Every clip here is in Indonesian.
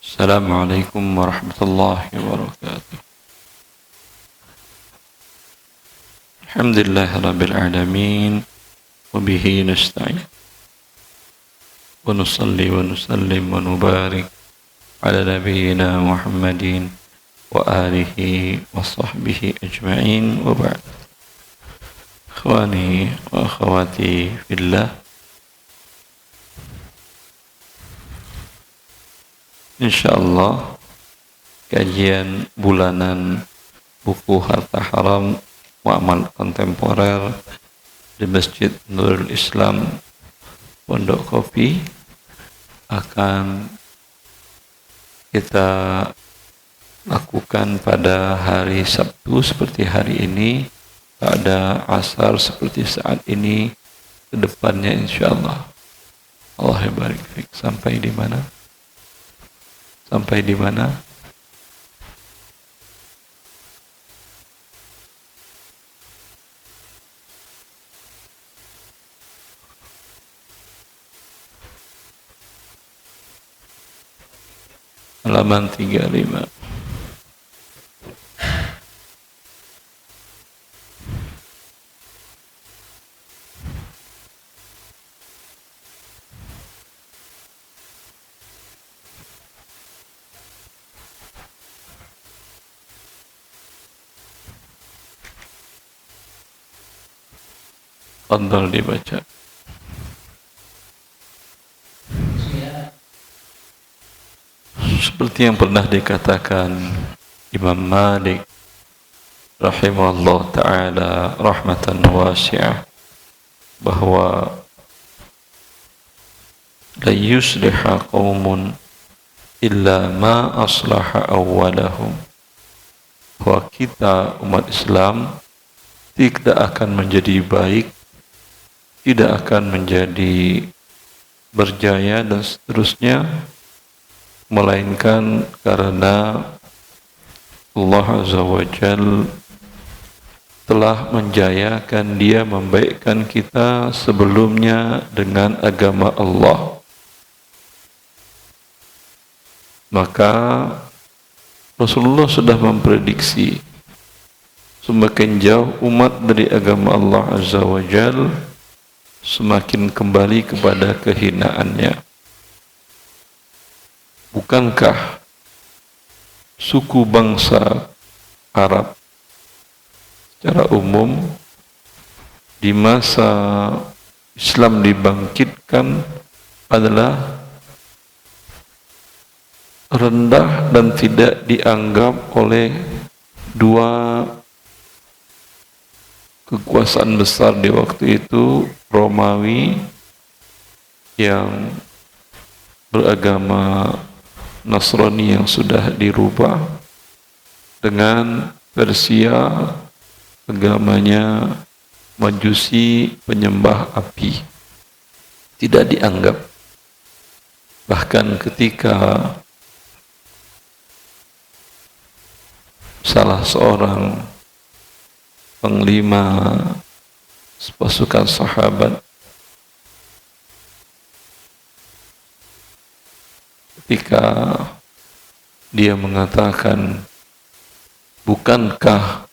السلام عليكم ورحمة الله وبركاته. الحمد لله رب العالمين وبه نستعين ونصلي ونسلم ونبارك على نبينا محمد وآله وصحبه أجمعين وبعد. إخواني وأخواتي في الله، insyaallah kajian bulanan buku Harta Haram Muamal Kontemporer di Masjid Nurul Islam Pondok Kopi akan kita lakukan pada hari Sabtu seperti hari ini, pada asar seperti saat ini, kedepannya insyaallah. Allah barik fiik. Sampai di mana? Sampai di mana? Halaman 35. Fadhal dibaca. Seperti yang pernah dikatakan Imam Malik rahimahullah ta'ala rahmatan wasi'ah, bahwa la yusliha qaumun illa ma aslaha awwalahum, bahwa kita umat Islam tidak akan menjadi baik, tidak akan menjadi berjaya dan seterusnya, melainkan karena Allah Azza wa Jal telah menjayakan Dia, membaikkan kita sebelumnya dengan agama Allah. Maka Rasulullah sudah memprediksi semakin jauh umat dari agama Allah Azza wa Jal, semakin kembali kepada kehinaannya. Bukankah suku bangsa Arab secara umum di masa Islam dibangkitkan adalah rendah dan tidak dianggap oleh dua kekuasaan besar di waktu itu, Romawi yang beragama Nasrani yang sudah dirubah, dengan Persia agamanya Majusi, penyembah api. Tidak dianggap. Bahkan ketika salah seorang panglima pasukan sahabat ketika dia mengatakan, bukankah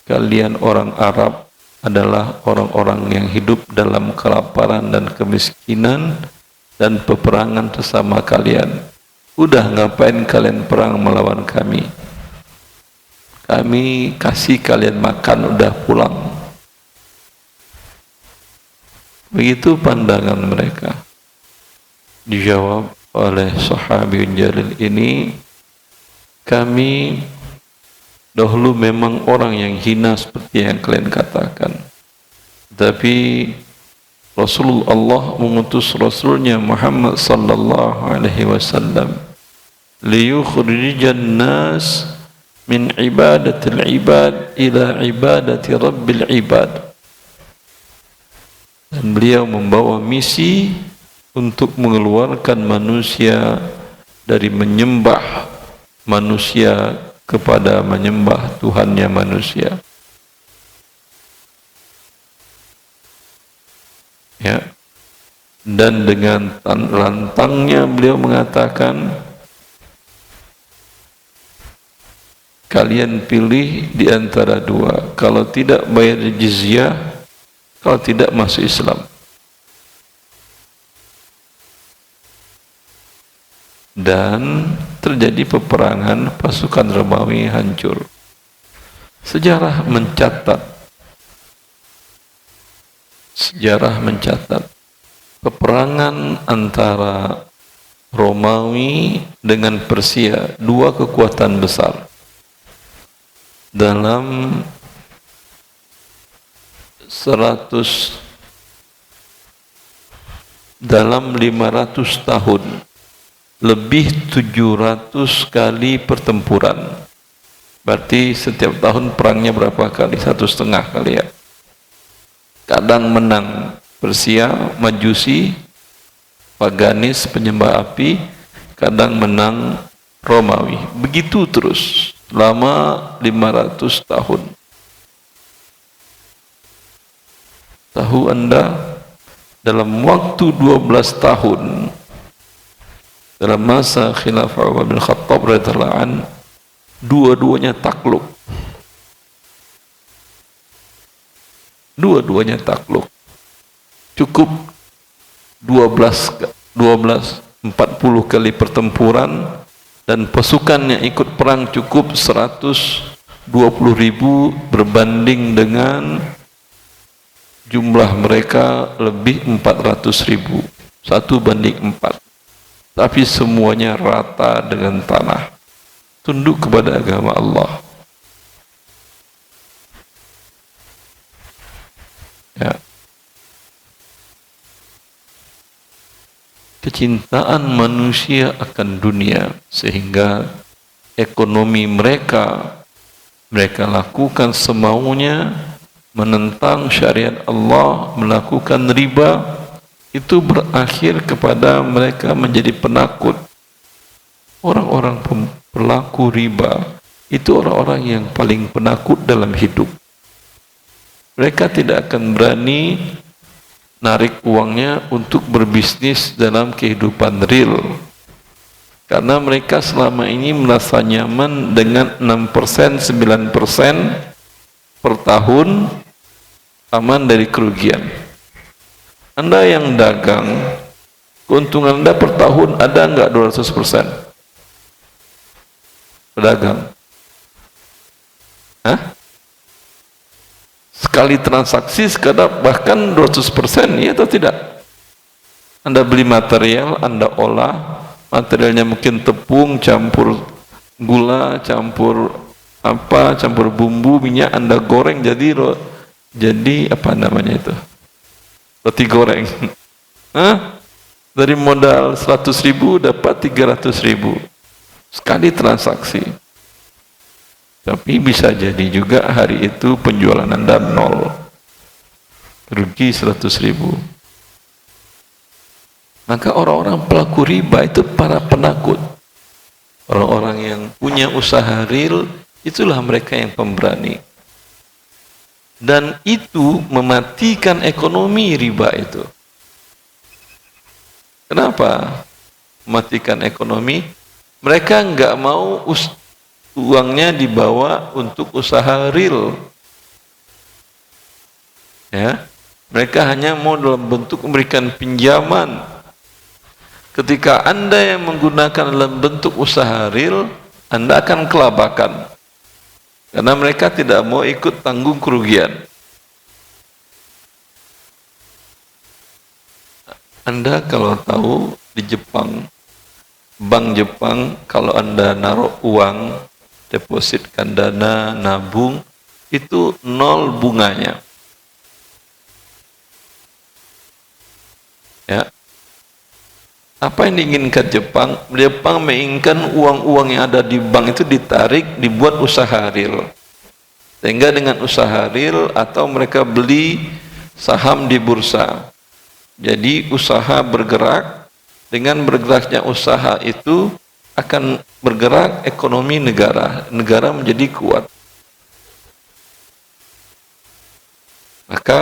kalian orang Arab adalah orang-orang yang hidup dalam kelaparan dan kemiskinan dan peperangan sesama kalian? Udah ngapain kalian perang melawan kami? Kami kasih kalian makan, udah pulang. Begitu pandangan mereka. Dijawab oleh sahabi jalil ini, kami dahulu memang orang yang hina seperti yang kalian katakan, tapi Rasulullah mengutus Rasulnya Muhammad sallallahu alaihi wasallam liyukhrijan nas min ibadatil ibad ila ibadati rabbil ibad, dan beliau membawa misi untuk mengeluarkan manusia dari menyembah manusia kepada menyembah Tuhannya manusia. Ya. Dan dengan lantangnya beliau mengatakan, kalian pilih di antara dua, kalau tidak bayar jizyah, kalau tidak masuk Islam. Dan terjadi peperangan, pasukan Romawi hancur. Sejarah mencatat peperangan antara Romawi dengan Persia, dua kekuatan besar, dalam 500 tahun, lebih 700 kali pertempuran. Berarti setiap tahun perangnya berapa kali? 1,5 kali ya. Kadang menang Persia, Majusi, Paganis, penyembah api, kadang menang Romawi. Begitu terus selama 500 tahun. Tahu Anda, dalam waktu 12 tahun, dalam masa khilafah Umar bin Khattab radhiyallahu anhu, dua-duanya takluk. Dua-duanya takluk. Cukup 40 kali pertempuran, dan pasukan yang ikut perang cukup 120.000 berbanding dengan jumlah mereka lebih 400.000, 1:4. Tapi semuanya rata dengan tanah, tunduk kepada agama Allah. Ya. Kecintaan manusia akan dunia, sehingga ekonomi mereka lakukan semaunya, menentang syariat Allah, melakukan riba. Itu berakhir kepada mereka menjadi penakut. Orang-orang pelaku riba itu orang-orang yang paling penakut dalam hidup. Mereka tidak akan berani narik uangnya untuk berbisnis dalam kehidupan real, karena mereka selama ini merasa nyaman dengan 6%, 9% per tahun, aman dari kerugian. Anda yang dagang, keuntungan Anda per tahun ada enggak 200%? Pedagang. Hah? Sekali transaksi sekadar bahkan 200%, ya atau tidak? Anda beli material, Anda olah, materialnya mungkin tepung, campur gula, campur bumbu, minyak, Anda goreng jadi apa namanya itu? Roti goreng. Hah? Dari modal 100.000 dapat 300.000 sekali transaksi. Tapi bisa jadi juga hari itu penjualan Anda 0, rugi 100.000. Maka orang-orang pelaku riba itu para penakut. Orang-orang yang punya usaha real, itulah mereka yang pemberani. Dan itu mematikan ekonomi riba itu. Kenapa mematikan ekonomi? Mereka nggak mau uangnya dibawa untuk usaha real. Ya, mereka hanya mau dalam bentuk memberikan pinjaman. Ketika Anda yang menggunakan dalam bentuk usaha real, Anda akan kelabakan. Karena mereka tidak mau ikut tanggung kerugian. Anda kalau tahu di Jepang, bank Jepang, kalau Anda naruh uang, depositkan dana, nabung, itu 0 bunganya. Ya. Apa yang diinginkan Jepang? Jepang menginginkan uang-uang yang ada di bank itu ditarik, dibuat usaha real. Sehingga dengan usaha real atau mereka beli saham di bursa. Jadi usaha bergerak, dengan bergeraknya usaha itu akan bergerak ekonomi negara menjadi kuat. Maka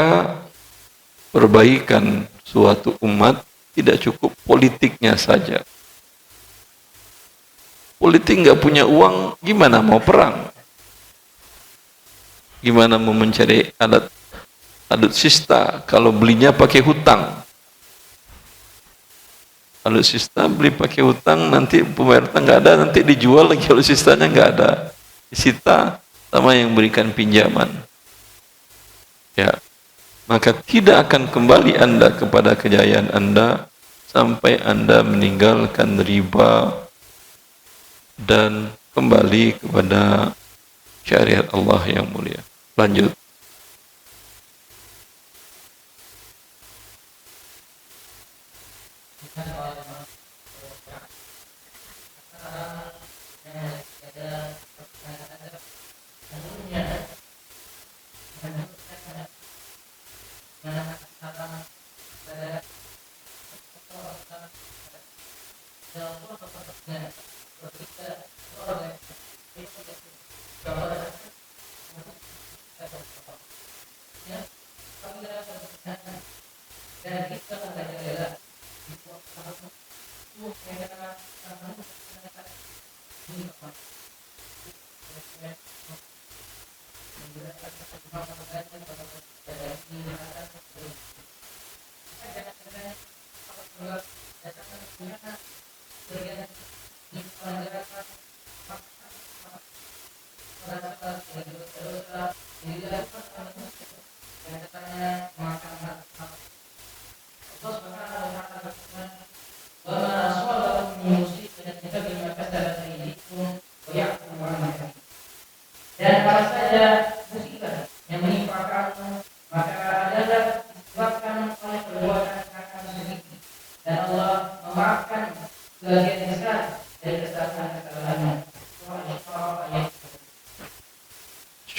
perbaikan suatu umat tidak cukup politiknya saja. Politik nggak punya uang, gimana mau perang? Gimana mau mencari alutsista kalau belinya pakai hutang? Alutsista beli pakai hutang, nanti pemerintah nggak ada, nanti dijual lagi alutsistanya nggak ada, disita sama yang berikan pinjaman. Ya, maka tidak akan kembali Anda kepada kejayaan Anda sampai Anda meninggalkan riba dan kembali kepada syariat Allah yang mulia. Lanjut.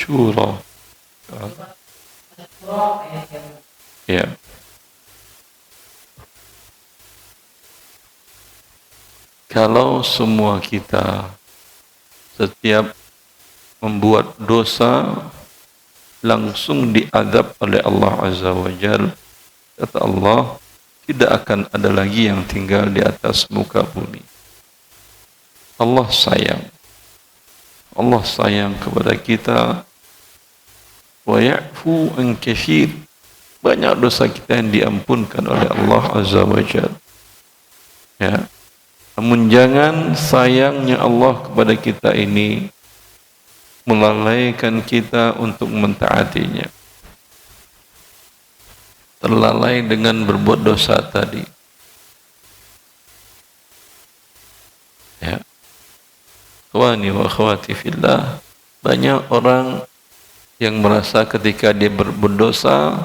Syura. Ya. Kalau semua kita setiap membuat dosa langsung diadab oleh Allah Azza wa Jalla, kata Allah, tidak akan ada lagi yang tinggal di atas muka bumi. Allah sayang kepada kita. Wa ya'fu an katsir, banyak dosa kita yang diampunkan oleh Allah Azza wa Jalla. Ya. Namun jangan sayangnya Allah kepada kita ini melalaikan kita untuk mentaatinya. Terlalai dengan berbuat dosa tadi. Ya. Ikhwani wa akhwati fillah, banyak orang yang merasa ketika dia berdosa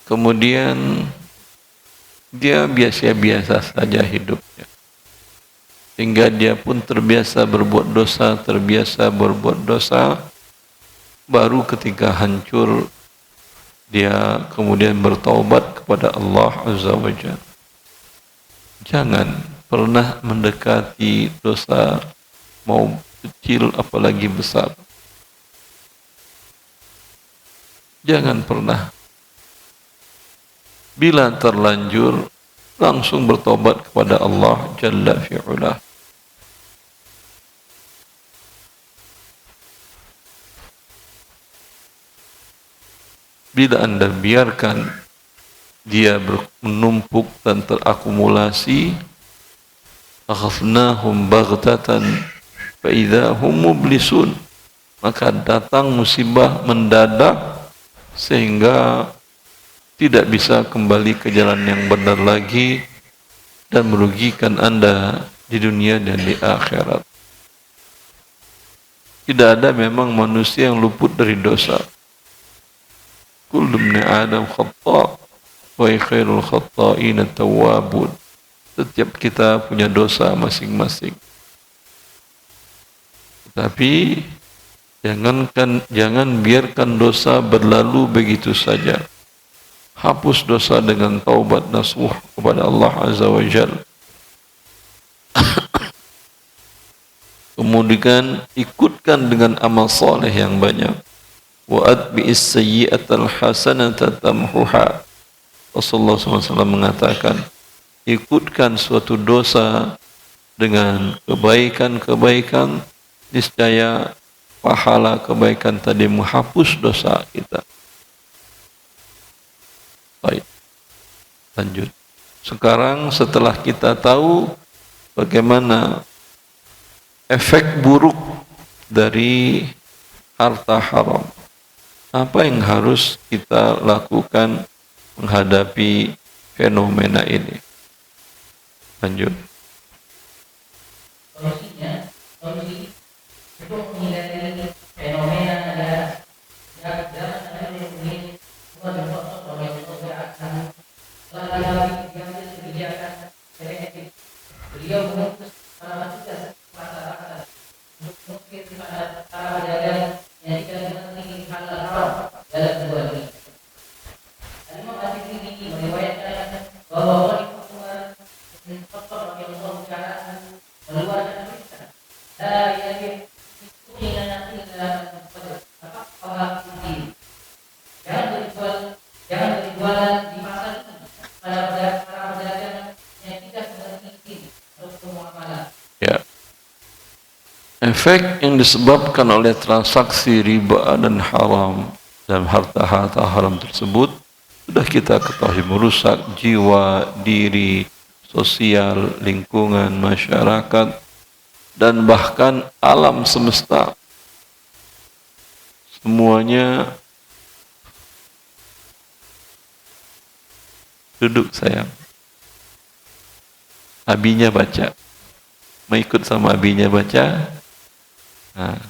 kemudian dia biasa-biasa saja hidupnya, sehingga dia pun terbiasa berbuat dosa, baru ketika hancur dia kemudian bertaubat kepada Allah Azza wa Jalla. Jangan pernah mendekati dosa, mau kecil apalagi besar. Jangan pernah. Bila terlanjur, langsung bertobat kepada Allah Jalla fi'ula. Bila Anda biarkan dia menumpuk dan terakumulasi, akhadnahum baghtatan fa idza hum mublisun, maka datang musibah mendadak sehingga tidak bisa kembali ke jalan yang benar lagi dan merugikan Anda di dunia dan di akhirat. Tidak ada memang manusia yang luput dari dosa. Kullu ibni Adam khata' wa khairul khata'ina tawwabun. Setiap kita punya dosa masing-masing. Tapi jangan biarkan dosa berlalu begitu saja. Hapus dosa dengan taubat nasuh kepada Allah Azza wa Jalla. Kemudian ikutkan dengan amal soleh yang banyak. Wa atbi'is sayyi'atal hasanata tamhuha. Rasulullah SAW mengatakan, ikutkan suatu dosa dengan kebaikan-kebaikan, niscaya pahala kebaikan tadi, menghapus dosa kita. Baik, lanjut. Sekarang setelah kita tahu bagaimana efek buruk dari harta haram, apa yang harus kita lakukan menghadapi fenomena ini? Lanjut. Solusi untuk menghindari fenomena jangan ini kebijakan selektif. Beliau memutus para masyarakat untuk mungkin para pedagang yang tidak mengerti halal haram dalam jual beli. Al-Imam At-Tirmidzi meriwayatkan bahwa Khalifah Umar bin Khattab radhiyallahu ta'ala mengeluarkan perintah la yabih illa apa jangan berjualan di pasar pada para pedagang yang tidak mengerti untuk muamalah. Ya. Efek yang disebabkan oleh transaksi riba dan haram dan harta-harta haram tersebut sudah kita ketahui merusak jiwa, diri, sosial, lingkungan, masyarakat, dan bahkan alam semesta. Semuanya duduk sayang. Abinya baca. Mau ikut sama abinya baca? Nah.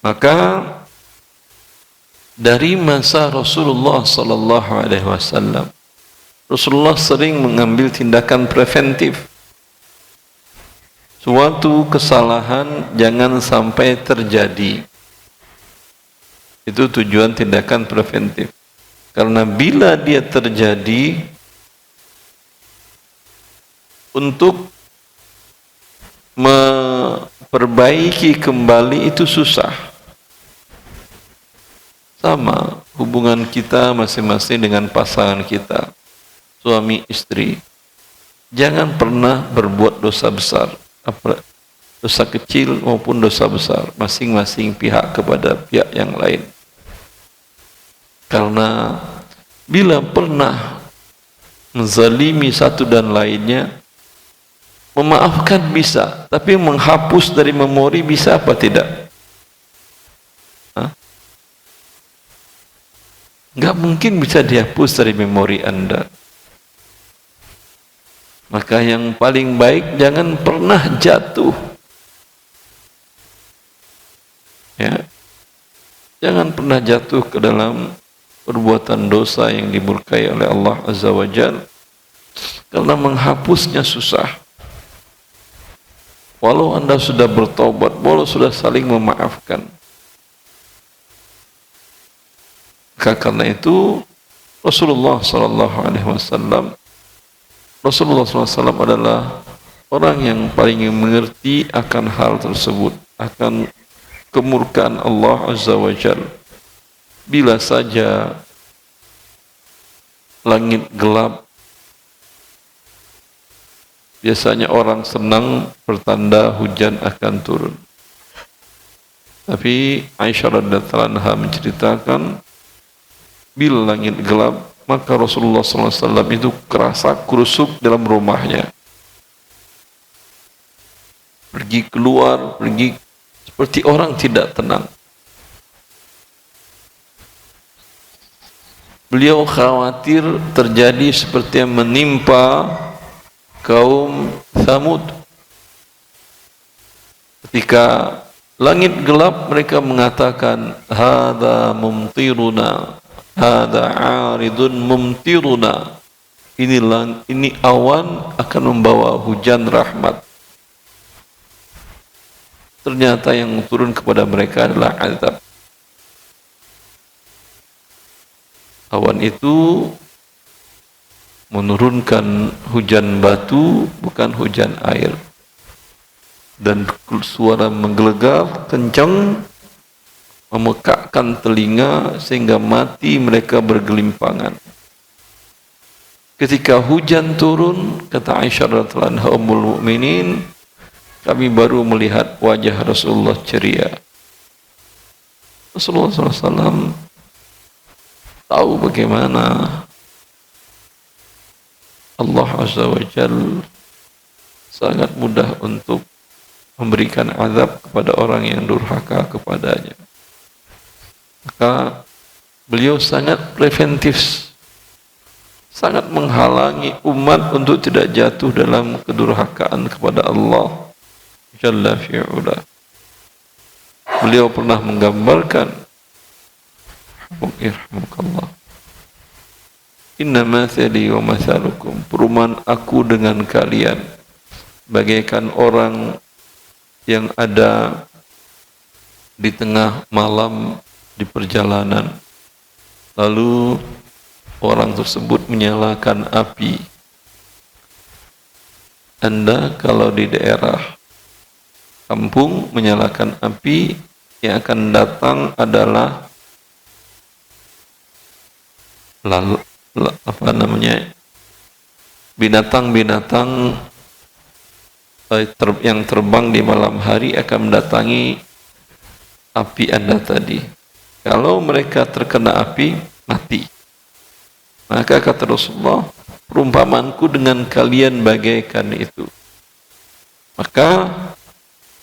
Maka dari masa Rasulullah sallallahu alaihi wasallam, Rasulullah sering mengambil tindakan preventif. Suatu kesalahan jangan sampai terjadi. Itu tujuan tindakan preventif. Karena bila dia terjadi, untuk memperbaiki kembali itu susah. Sama hubungan kita masing-masing dengan pasangan kita, suami istri. Jangan pernah berbuat dosa besar, dosa kecil maupun dosa besar, masing-masing pihak kepada pihak yang lain. Karena bila pernah menzalimi satu dan lainnya, memaafkan bisa, tapi menghapus dari memori bisa apa tidak? Enggak mungkin bisa dihapus dari memori Anda. Maka yang paling baik jangan pernah jatuh. Ya. Jangan pernah jatuh ke dalam perbuatan dosa yang dimurkai oleh Allah Azza wa Jalla. Karena menghapusnya susah. Walau Anda sudah bertobat, walau sudah saling memaafkan. Karena itu Rasulullah SAW adalah orang yang paling mengerti akan hal tersebut, akan kemurkaan Allah Azza wa Jalla. Bila saja langit gelap, biasanya orang senang bertanda hujan akan turun. Tapi Aisyah radhiyallahu anha menceritakan, bila langit gelap, maka Rasulullah SAW itu kerasa kurusuk dalam rumahnya. Pergi keluar, pergi seperti orang tidak tenang. Beliau khawatir terjadi seperti yang menimpa kaum Thamud. Ketika langit gelap, mereka mengatakan, "Hadza mumtiruna, hadza 'aridun mumtiruna." Ini awan akan membawa hujan rahmat. Ternyata yang turun kepada mereka adalah azab. Awan itu menurunkan hujan batu, bukan hujan air. Dan suara menggelegar kencang, memekakkan telinga sehingga mati mereka bergelimpangan. Ketika hujan turun, kata Aisyah radhiyallahu anha ummul mukminin, kami baru melihat wajah Rasulullah ceria. Rasulullah SAW tahu bagaimana Allah Azza wa Jalla sangat mudah untuk memberikan azab kepada orang yang durhaka kepadanya. Maka beliau sangat preventif, sangat menghalangi umat untuk tidak jatuh dalam kedurhakaan kepada Allah Jalla fi'ula. Beliau pernah menggambarkan, irhamukallah, inna mathali wa mathalukum, perumpamaan aku dengan kalian bagaikan orang yang ada di tengah malam di perjalanan, lalu orang tersebut menyalakan api. Anda kalau di daerah kampung menyalakan api, yang akan datang adalah binatang-binatang yang terbang di malam hari akan mendatangi api Anda tadi. Kalau mereka terkena api, mati. Maka kata Rasulullah, perumpamanku dengan kalian bagaikan itu. Maka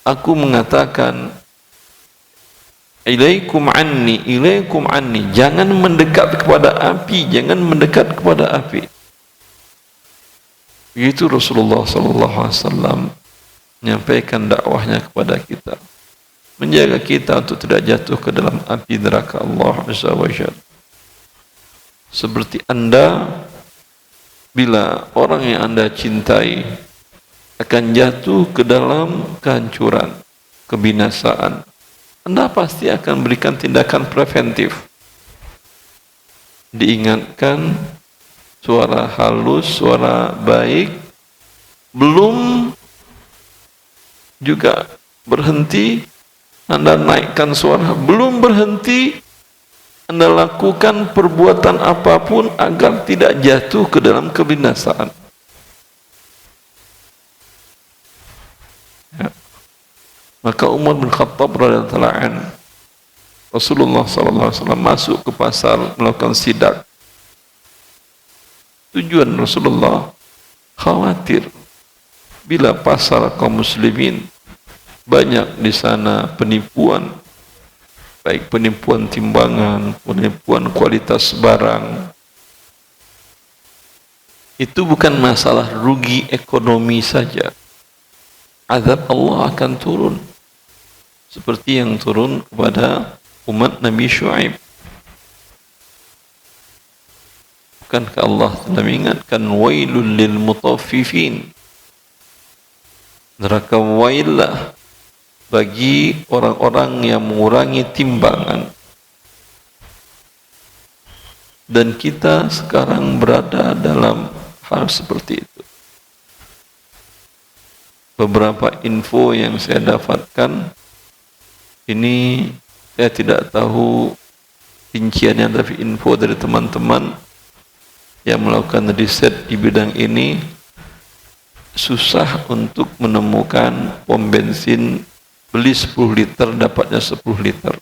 aku mengatakan, ilaikum anni, jangan mendekat kepada api, jangan mendekat kepada api. Begitu Rasulullah SAW menyampaikan dakwahnya kepada kita, menjaga kita untuk tidak jatuh ke dalam api neraka Allah Azza wa Jalla. Seperti Anda, bila orang yang Anda cintai akan jatuh ke dalam kehancuran, kebinasaan, Anda pasti akan berikan tindakan preventif. Diingatkan, suara halus, suara baik, belum juga berhenti, Anda naikkan suara, belum berhenti, Anda lakukan perbuatan apapun agar tidak jatuh ke dalam kebinasaan. Ya. Maka Umar bin Khattab radhiyallahu anhu, Rasulullah SAW masuk ke pasar melakukan sidak. Tujuan Rasulullah khawatir bila pasar kaum muslimin banyak di sana penipuan, baik penipuan timbangan, penipuan kualitas barang. Itu bukan masalah rugi ekonomi saja. Azab Allah akan turun seperti yang turun kepada umat Nabi Syuaib. Bukankah Allah telah mengingatkan wailul lil mutaffifin, neraka waillah bagi orang-orang yang mengurangi timbangan. Dan kita sekarang berada dalam hal seperti itu. Beberapa info yang saya dapatkan, ini saya tidak tahu rinciannya, tapi info dari teman-teman yang melakukan riset di bidang ini, susah untuk menemukan pom bensin beli 10 liter dapatnya 10 liter.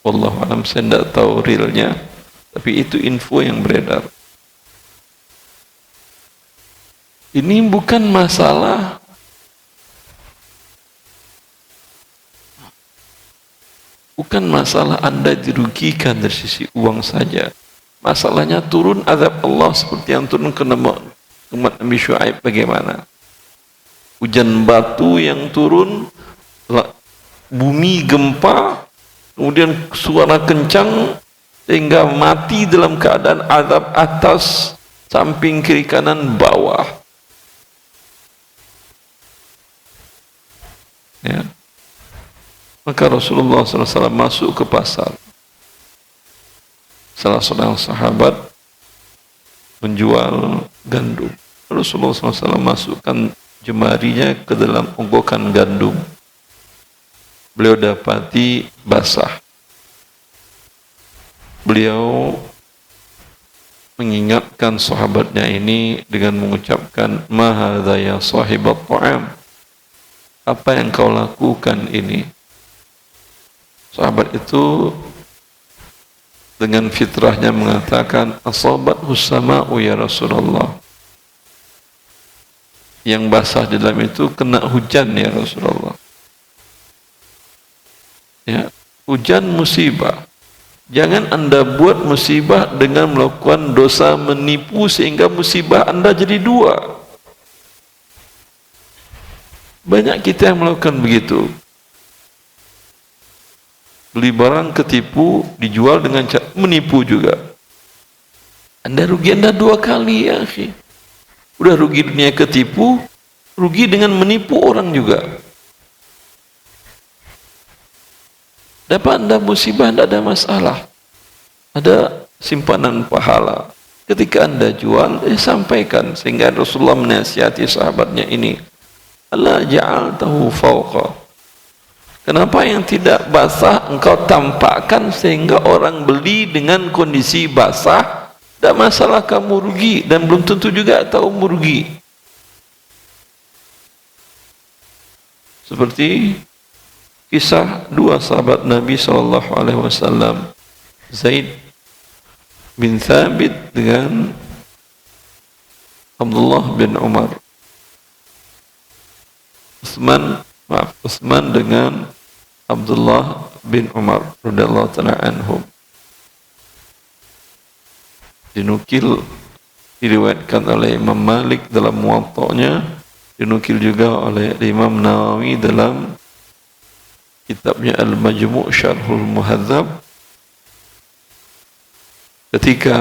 Wallahu a'lam, saya tidak tahu realnya, tapi itu info yang beredar. Ini bukan masalah Anda dirugikan dari sisi uang saja. Masalahnya turun azab Allah seperti yang turun ke umat Nabi Syuaib. Bagaimana? Hujan batu yang turun, bumi gempa, kemudian suara kencang sehingga mati dalam keadaan azab atas, samping, kiri, kanan, bawah. Ya. Maka Rasulullah SAW masuk ke pasar. Salah seorang sahabat menjual gandum. Rasulullah SAW masukkan jemarinya ke dalam onggokan gandum. Beliau dapati basah. Beliau mengingatkan sahabatnya ini dengan mengucapkan, ma hadza ya sahibat ta'am, apa yang kau lakukan ini? Sahabat itu dengan fitrahnya mengatakan, asabathu sama'u ya Rasulullah, yang basah di dalam itu kena hujan ya Rasulullah. Ya, hujan musibah. Jangan Anda buat musibah dengan melakukan dosa menipu sehingga musibah Anda jadi dua. Banyak kita yang melakukan begitu. Beli barang ketipu, dijual dengan cara menipu juga. Anda rugi Anda dua kali ya akhi. Udah rugi dunia ketipu, rugi dengan menipu orang juga. Dapat Anda musibah, tidak ada masalah. Ada simpanan pahala. Ketika Anda jual, sampaikan. Sehingga Rasulullah menasihati sahabatnya ini. Allah ja'altahu fawqa. Kenapa yang tidak basah engkau tampakkan sehingga orang beli dengan kondisi basah? Tidak masalah kamu rugi dan belum tentu juga tahu merugi. Seperti kisah dua sahabat Nabi SAW, Zaid bin Thabit dengan Abdullah bin Umar. Utsman dengan Abdullah bin Umar radhiyallahu ta'ala anhum. Dinukil, diriwayatkan oleh Imam Malik dalam Muwatta'nya, dinukil juga oleh Imam Nawawi dalam kitabnya Al-Majmu' Syarhul Muhadzab. Ketika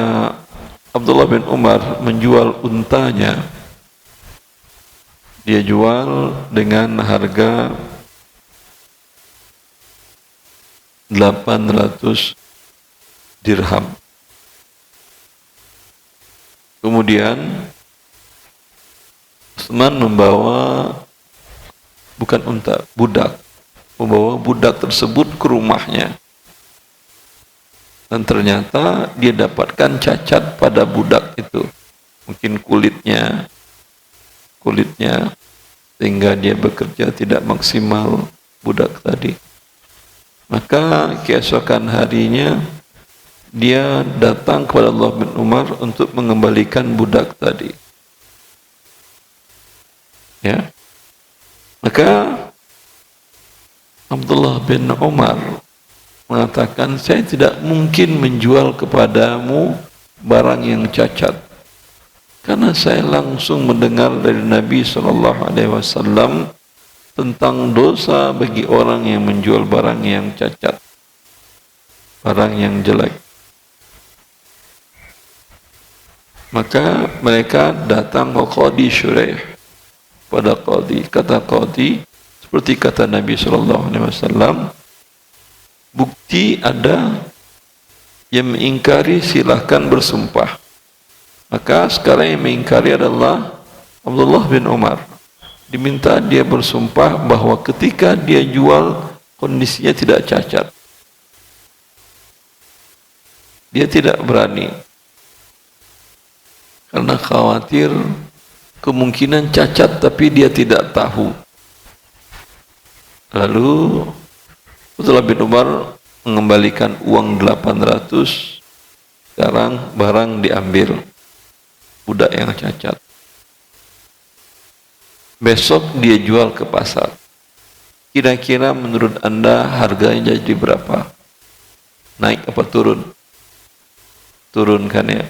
Abdullah bin Umar menjual untanya, dia jual dengan harga 800 dirham. Kemudian Utsman membawa, bukan unta, budak, membawa budak tersebut ke rumahnya, dan ternyata dia dapatkan cacat pada budak itu, mungkin kulitnya, sehingga dia bekerja tidak maksimal budak tadi. Maka keesokan harinya dia datang kepada Abdullah bin Umar untuk mengembalikan budak tadi. Ya. Maka Abdullah bin Umar mengatakan, saya tidak mungkin menjual kepadamu barang yang cacat, karena saya langsung mendengar dari Nabi SAW tentang dosa bagi orang yang menjual barang yang cacat, barang yang jelek. Maka mereka datang ke Qadi Syuraih, pada Qadi. Kata Qadi, seperti kata Nabi SAW, bukti ada, yang mengingkari silahkan bersumpah. Maka sekarang yang mengingkari adalah Abdullah bin Umar. Diminta dia bersumpah bahwa ketika dia jual kondisinya tidak cacat. Dia tidak berani, karena khawatir kemungkinan cacat tapi dia tidak tahu. Lalu Abdullah bin Umar mengembalikan uang 800, sekarang barang diambil, budak yang cacat. Besok dia jual ke pasar. Kira-kira menurut Anda harganya jadi berapa? Naik apa turun? Turun kan ya?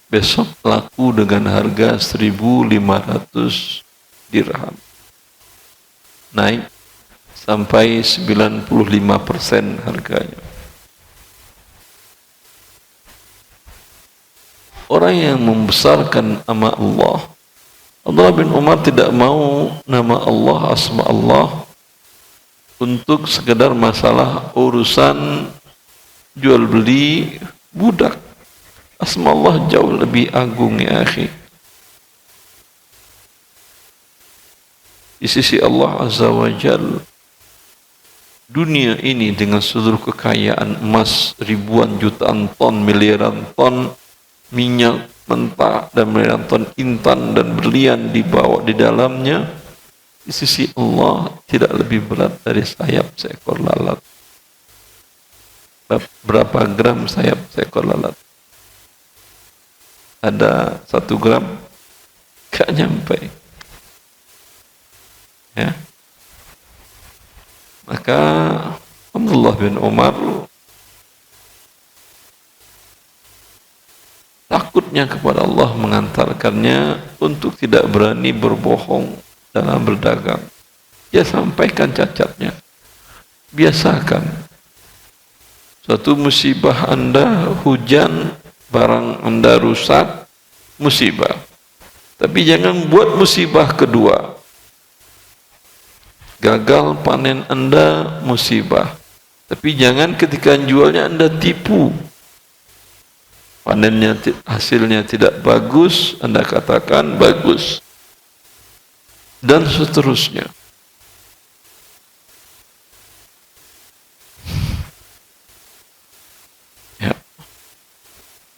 Besok laku dengan harga 1.500 dirham. Naik sampai 95% harganya. Orang yang membesarkan nama Allah, Abdullah bin Umar tidak mau nama Allah, asma Allah, untuk sekedar masalah urusan jual beli budak. Asma Allah jauh lebih agung ya akhi. Di sisi Allah Azza wa Jal, dunia ini dengan seluruh kekayaan emas ribuan jutaan ton, miliaran ton minyak mentah dan miliaran ton intan dan berlian dibawa di dalamnya, di sisi Allah tidak lebih berat dari sayap seekor lalat. Berapa gram sayap seekor lalat? Ada 1 gram? Gak nyampe. Ya. Maka Abdullah bin Umar takutnya kepada Allah mengantarkannya untuk tidak berani berbohong dalam berdagang. Dia sampaikan cacatnya. Biasakan suatu musibah Anda, hujan, barang Anda rusak, musibah. Tapi jangan buat musibah kedua. Gagal panen Anda, musibah. Tapi jangan ketika jualnya Anda tipu. Panennya hasilnya tidak bagus, Anda katakan bagus. Dan seterusnya. Ya.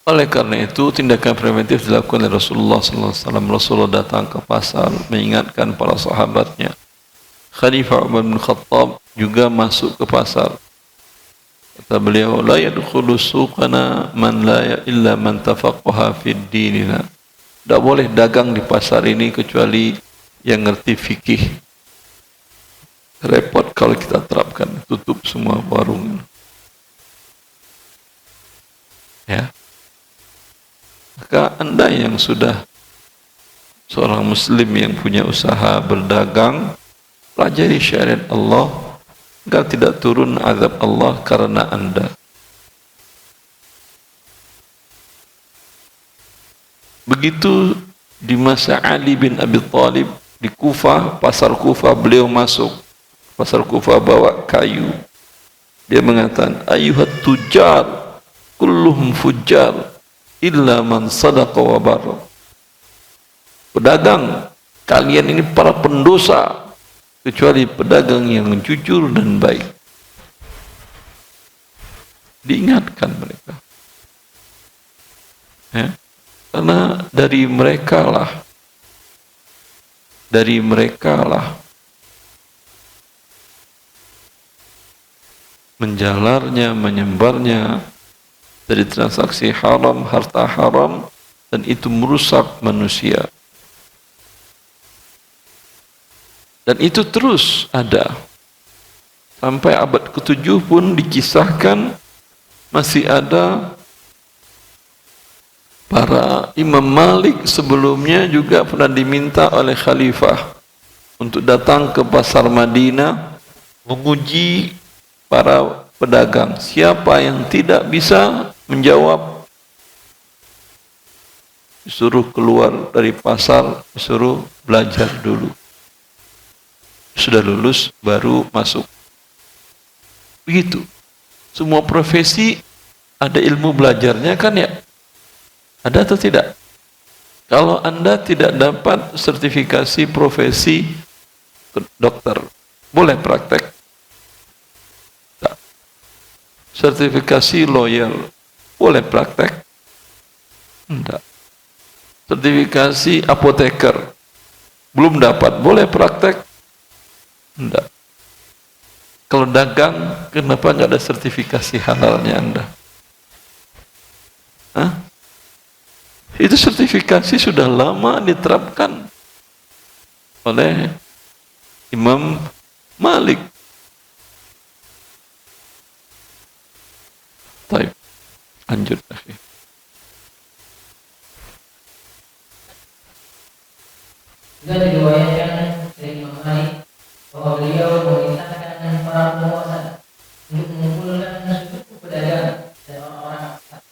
Oleh karena itu, tindakan preventif dilakukan oleh Rasulullah SAW. Rasulullah datang ke pasar, mengingatkan para sahabatnya. Khalifah Umar bin Khattab juga masuk ke pasar. Kata beliau, la yadkhulu suqana man la illa man tafaqaha fid dinina. Tidak boleh dagang di pasar ini kecuali yang ngerti fikih. Repot kalau kita terapkan, tutup semua warung. Ya. Maka Anda yang sudah seorang muslim yang punya usaha berdagang, pelajari syariat Allah agar tidak turun azab Allah karena Anda. Begitu di masa Ali bin Abi Thalib di Kufah, pasar Kufah, beliau masuk. Pasar Kufah bawa kayu. Dia mengatakan, ayuhat tujar, kulluhum fujjar, illa man sadaqa wa barra. Pedagang, kalian ini para pendosa, kecuali pedagang yang jujur dan baik. Diingatkan mereka. Ya. Karena dari mereka lah menjalarnya, menyebarnya dari transaksi haram, harta haram, dan itu merusak manusia. Dan itu terus ada. Sampai abad ke-7 pun dikisahkan masih ada para Imam Malik sebelumnya juga pernah diminta oleh khalifah untuk datang ke pasar Madinah menguji para pedagang. Siapa yang tidak bisa menjawab, disuruh keluar dari pasar, disuruh belajar dulu. Sudah lulus baru masuk. Begitu. Semua profesi ada ilmu belajarnya kan ya? Ada atau tidak? Kalau Anda tidak dapat sertifikasi profesi dokter, boleh praktek? Tak. Sertifikasi lawyer, boleh praktek? Tidak. Sertifikasi apoteker, belum dapat, boleh praktek? Tidak. Kalau dagang, kenapa nggak ada sertifikasi halalnya Anda? Hah? Itu sertifikasi sudah lama diterapkan oleh Imam Malik. Baik, lanjut. Juga diriwayatkan dari Imam Malik bahwa beliau memerintahkan para penguasa untuk mengumpulkan suku pedagang dan orang-orang Arab.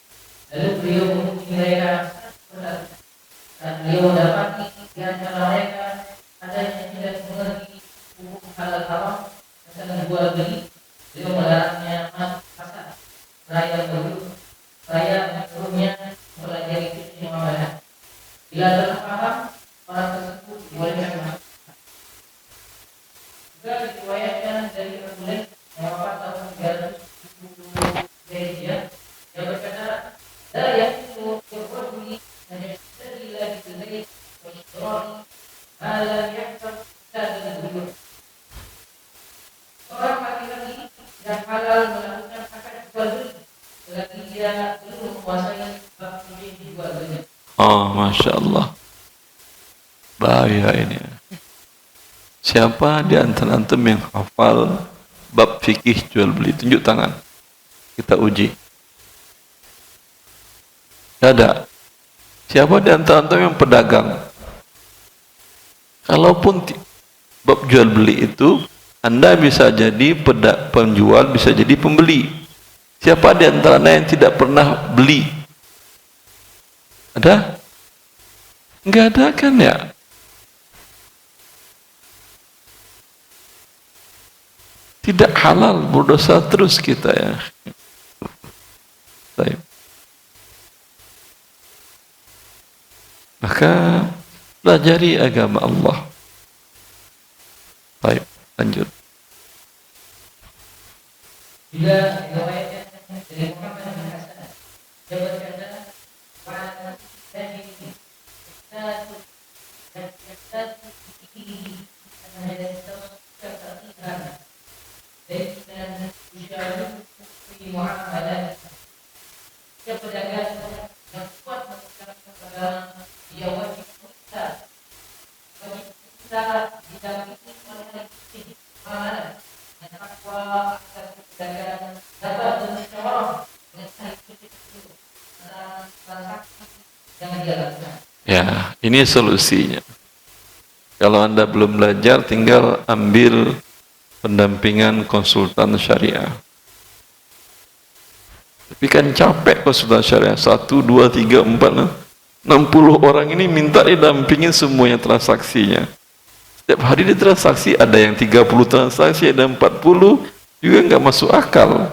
Lalu beliau menguji mereka saat beliau mendapati di antara mereka ada yang tidak mengerti hukum halal haram dan sedang jual beli. Beliau melarangnya masuk pasar. Saya menyuruhnya mempelajari fikih muamalah. Bila telah paham, orang tersebut dibolehkan masuk. Juga diriwayatkan dari Rasulullah kedua. Orang laki-laki tidak halal melakukan akad jual beli selagi dia belum menguasai bab fikih jual beli. Oh, Masya Allah. Bahaya ini. Siapa di antara antum yang hafal bab fikih jual beli? Tunjuk tangan. Kita uji. Tidak ada. Siapa di antara antum yang pedagang? Kalaupun bab jual beli itu, Anda bisa jadi penjual, bisa jadi pembeli. Siapa di antara Anda yang tidak pernah beli? Ada? Enggak ada kan ya? Tidak halal, berdosa terus kita ya. Baik. Maka pelajari agama Allah. Baik, lanjut. Bila riwayatnya dari Muhammad bin Hasan, dia berkata, "Wa dari kita dia pedagang yang kuat dalam dia wajib kita didampingi oleh amalan dan takwa agar pedagang dapat bermusyawarah dengan transaksi yang dia lakukan. Ya, ini solusinya. Kalau Anda belum belajar, tinggal ambil pendampingan konsultan syariah. Tapi kan capek konsultan syariah. 1, 2, 3, 4, 60 orang ini minta didampingin semuanya transaksinya. Setiap hari di transaksi, ada yang 30 transaksi, ada 40, juga nggak masuk akal.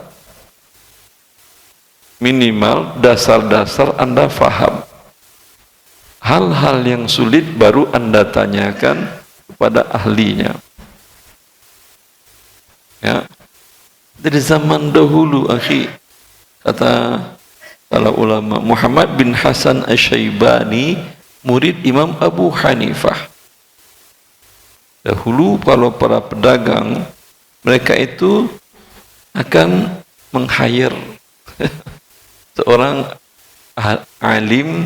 Minimal dasar-dasar Anda faham. Hal-hal yang sulit baru Anda tanyakan kepada ahlinya. Ya. Dari zaman dahulu, akhi, kata para ulama, Muhammad bin Hasan Asy-Syaibani, murid Imam Abu Hanifah. Dahulu kalau para pedagang, mereka itu akan meng-hire seorang alim,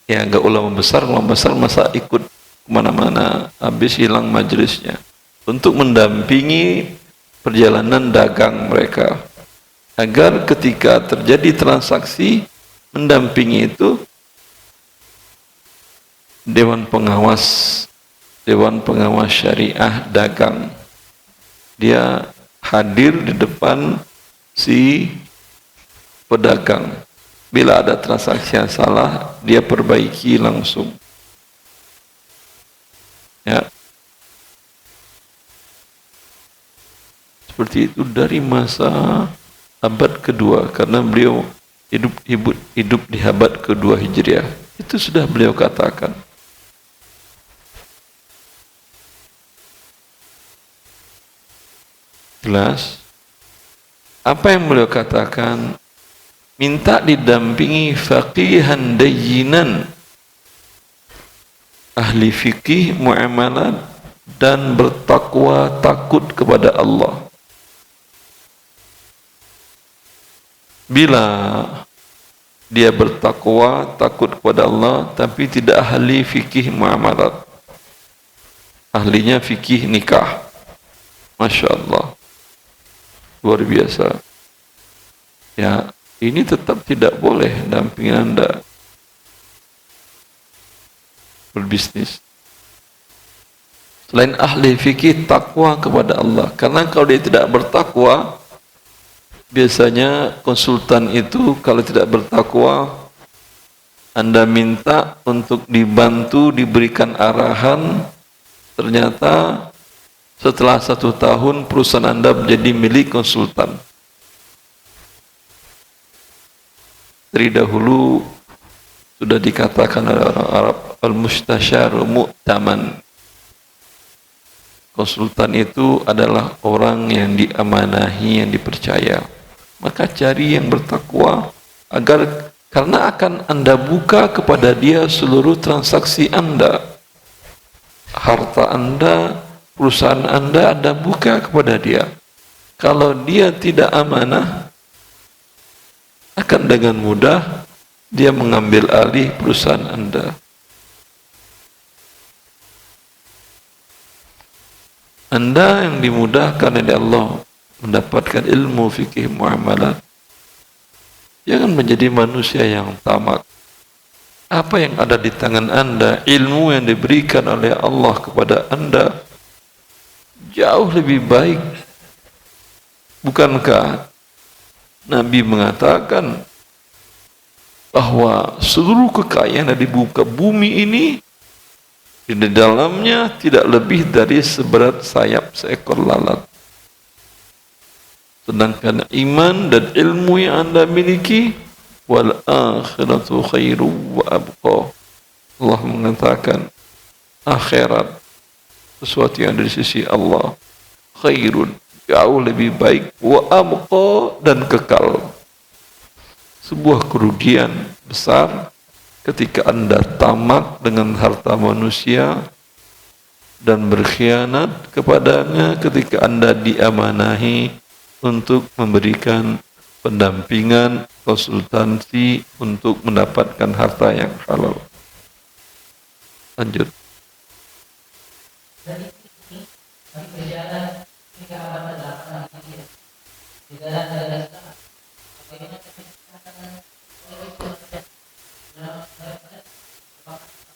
ya enggak ulama besar masa ikut kemana-mana, habis hilang majelisnya, untuk mendampingi perjalanan dagang mereka, agar ketika terjadi transaksi, mendampingi itu Dewan Pengawas Syariah Dagang. Dia hadir di depan si pedagang. Bila ada transaksi yang salah, dia perbaiki langsung. Ya. Seperti itu dari masa abad kedua, karena beliau hidup di abad kedua Hijriah. Itu sudah beliau katakan. Jelas? Apa yang beliau katakan? Minta didampingi faqihan dayyinan, ahli fikih, muamalat, dan bertakwa takut kepada Allah. Bila dia bertakwa takut kepada Allah tapi tidak ahli fikih muamalat, ahlinya fikih nikah, Masya Allah, luar biasa ya. Ini tetap tidak boleh dampingi Anda berbisnis. Selain ahli fikih, takwa kepada Allah. Karena kalau dia tidak bertakwa, biasanya konsultan itu kalau tidak bertakwa, Anda minta untuk dibantu, diberikan arahan, ternyata setelah 1 tahun perusahaan Anda menjadi milik konsultan. Dari dahulu sudah dikatakan oleh orang Arab, al-mustasyaru mu'taman. Konsultan itu adalah orang yang diamanahi, yang dipercaya. Maka cari yang bertakwa, agar karena akan Anda buka kepada dia seluruh transaksi Anda, harta Anda, perusahaan Anda buka kepada dia. Kalau dia tidak amanah, akan dengan mudah dia mengambil alih perusahaan Anda. Anda yang dimudahkan oleh Allah mendapatkan ilmu fikih muamalat, jangan menjadi manusia yang tamak. Apa yang ada di tangan Anda, ilmu yang diberikan oleh Allah kepada Anda, jauh lebih baik. Bukankah Nabi mengatakan bahwa seluruh kekayaan yang di muka bumi ini di dalamnya tidak lebih dari seberat sayap seekor lalat. Sedangkan iman dan ilmu yang Anda miliki, wal akhiratu khairu wa abqa. Allah mengatakan akhirat, sesuatu yang dari sisi Allah, khairun, jauh lebih baik, wa abqa, dan kekal. Sebuah kerugian besar ketika Anda tamak dengan harta manusia dan berkhianat kepadanya ketika Anda diamanahi untuk memberikan pendampingan, konsultansi untuk mendapatkan harta yang halal. Lanjut. Dari sini kami berjalan hingga abad ke-8 Hijriah. Di dalam negara Islam, bagaimana kebijakan oleh Islam dalam negara 737 Hijriah.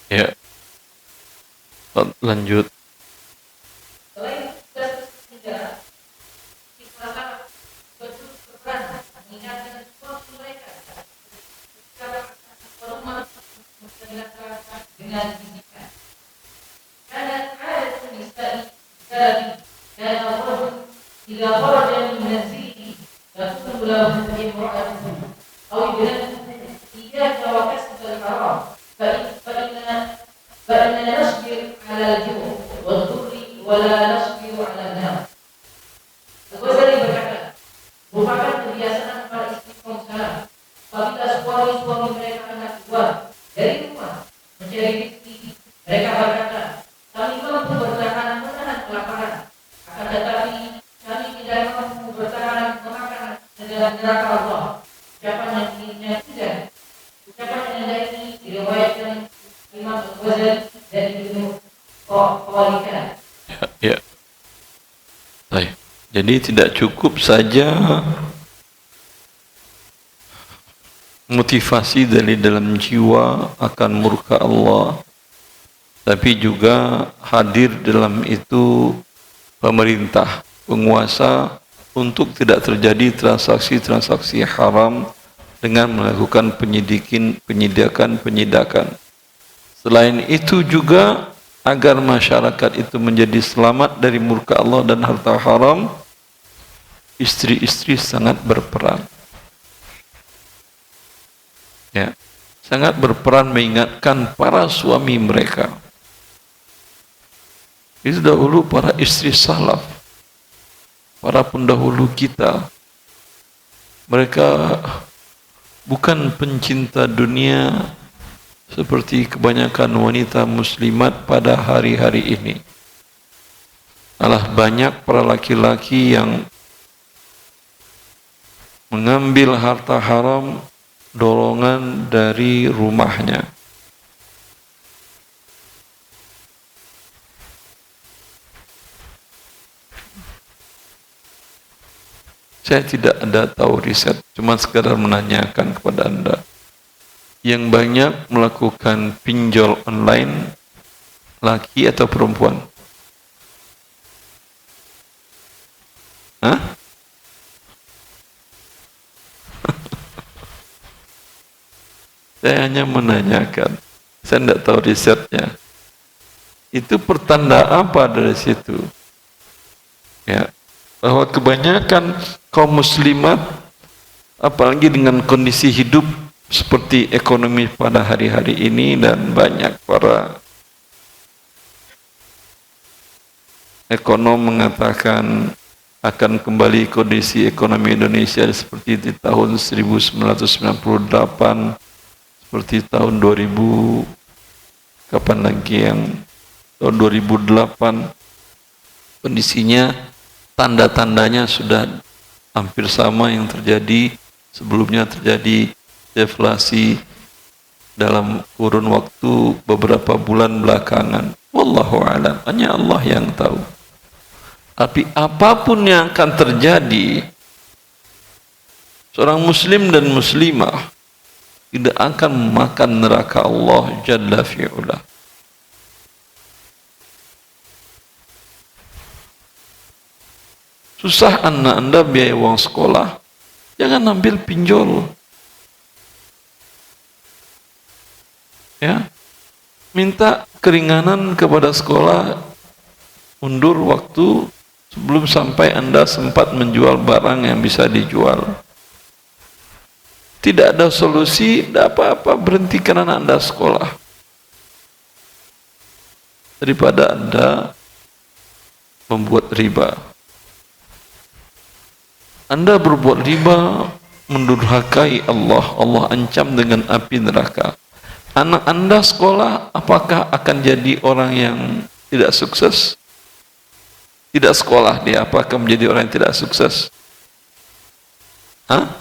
Ya, lanjut. Ya. Baik. Jadi tidak cukup saja motivasi dari dalam jiwa akan murka Allah, tapi juga hadir dalam itu pemerintah, penguasa, untuk tidak terjadi transaksi-transaksi haram dengan melakukan penyidikan. Selain itu juga agar masyarakat itu menjadi selamat dari murka Allah dan harta haram, istri-istri sangat berperan. Ya, sangat berperan mengingatkan para suami mereka. Itu dahulu para istri salaf, para pendahulu kita. Mereka bukan pencinta dunia seperti kebanyakan wanita muslimat pada hari-hari ini. Malah banyak para laki-laki yang mengambil harta haram dorongan dari rumahnya. Saya tidak ada tahu riset, cuma sekadar menanyakan kepada Anda. Yang banyak melakukan pinjol online, laki atau perempuan? Hah? Saya hanya menanyakan. Saya tidak tahu risetnya. Itu pertanda apa dari situ? Ya, bahwa kebanyakan kaum muslimat, apalagi dengan kondisi hidup seperti ekonomi pada hari-hari ini, dan banyak para ekonom mengatakan akan kembali kondisi ekonomi Indonesia seperti di tahun 1998, seperti tahun 2000, kapan lagi yang tahun 2008, kondisinya tanda-tandanya sudah hampir sama yang terjadi sebelumnya, terjadi deflasi dalam kurun waktu beberapa bulan belakangan. Wallahu a'lam, hanya Allah yang tahu. Tapi apapun yang akan terjadi, seorang muslim dan muslimah tidak akan makan neraka Allah Jalla fi'ula. Susah anak Anda biaya uang sekolah, jangan ambil pinjol. Ya, minta keringanan kepada sekolah, undur waktu sebelum sampai Anda sempat menjual barang yang bisa dijual. Tidak ada solusi, tidak apa-apa, berhentikan anak Anda sekolah. Daripada Anda membuat riba. Anda berbuat riba, mendurhakai Allah. Allah ancam dengan api neraka. Anak Anda sekolah, apakah akan jadi orang yang tidak sukses? Tidak sekolah dia, apakah menjadi orang yang tidak sukses? Hah?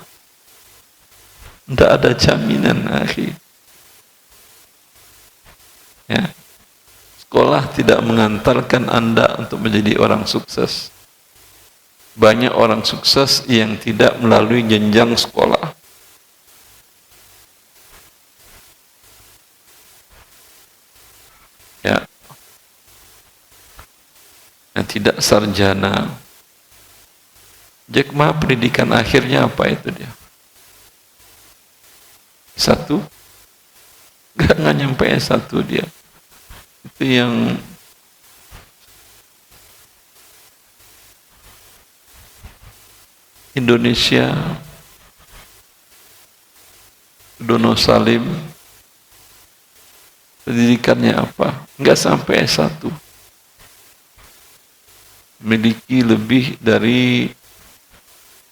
Tidak ada jaminan, akhi. Ya. Sekolah tidak mengantarkan Anda untuk menjadi orang sukses. Banyak orang sukses yang tidak melalui jenjang sekolah. Ya. Yang tidak sarjana. Jack Ma pendidikan akhirnya apa itu dia? Satu? Gak nyampe S1 dia. Itu yang Indonesia, Dono Salim, pendidikannya apa? Enggak sampai S1. Memiliki lebih dari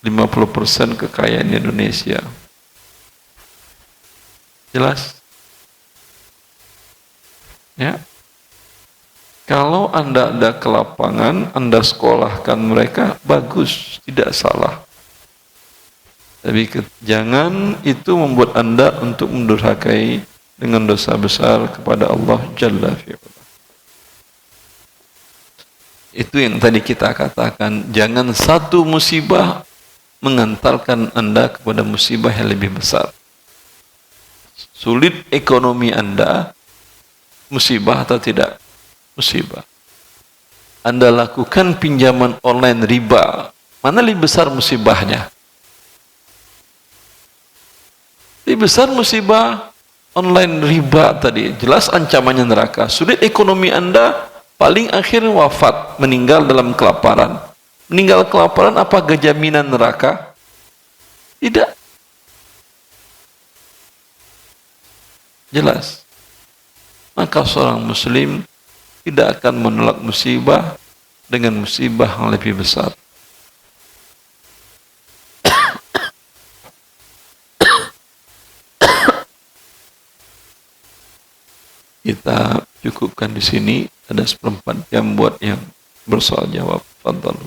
50% kekayaan Indonesia. Jelas? Ya. Kalau Anda ada ke lapangan, Anda sekolahkan mereka, bagus, tidak salah. Tapi jangan itu membuat Anda untuk mendurhakai dengan dosa besar kepada Allah Jalla fi'ala. Itu yang tadi kita katakan, jangan satu musibah mengantarkan Anda kepada musibah yang lebih besar. Sulit ekonomi Anda, musibah atau tidak? Musibah. Anda lakukan pinjaman online riba, mana lebih besar musibahnya? Lebih besar musibah online riba tadi, jelas ancamannya neraka. Sulit ekonomi Anda, paling akhir wafat, meninggal dalam kelaparan. Meninggal kelaparan apa jaminan neraka? Tidak. Jelas. Maka seorang muslim tidak akan menolak musibah dengan musibah yang lebih besar. Kita cukupkan di sini, ada 1/4 jam buat yang bersoal jawab. Fadhalu.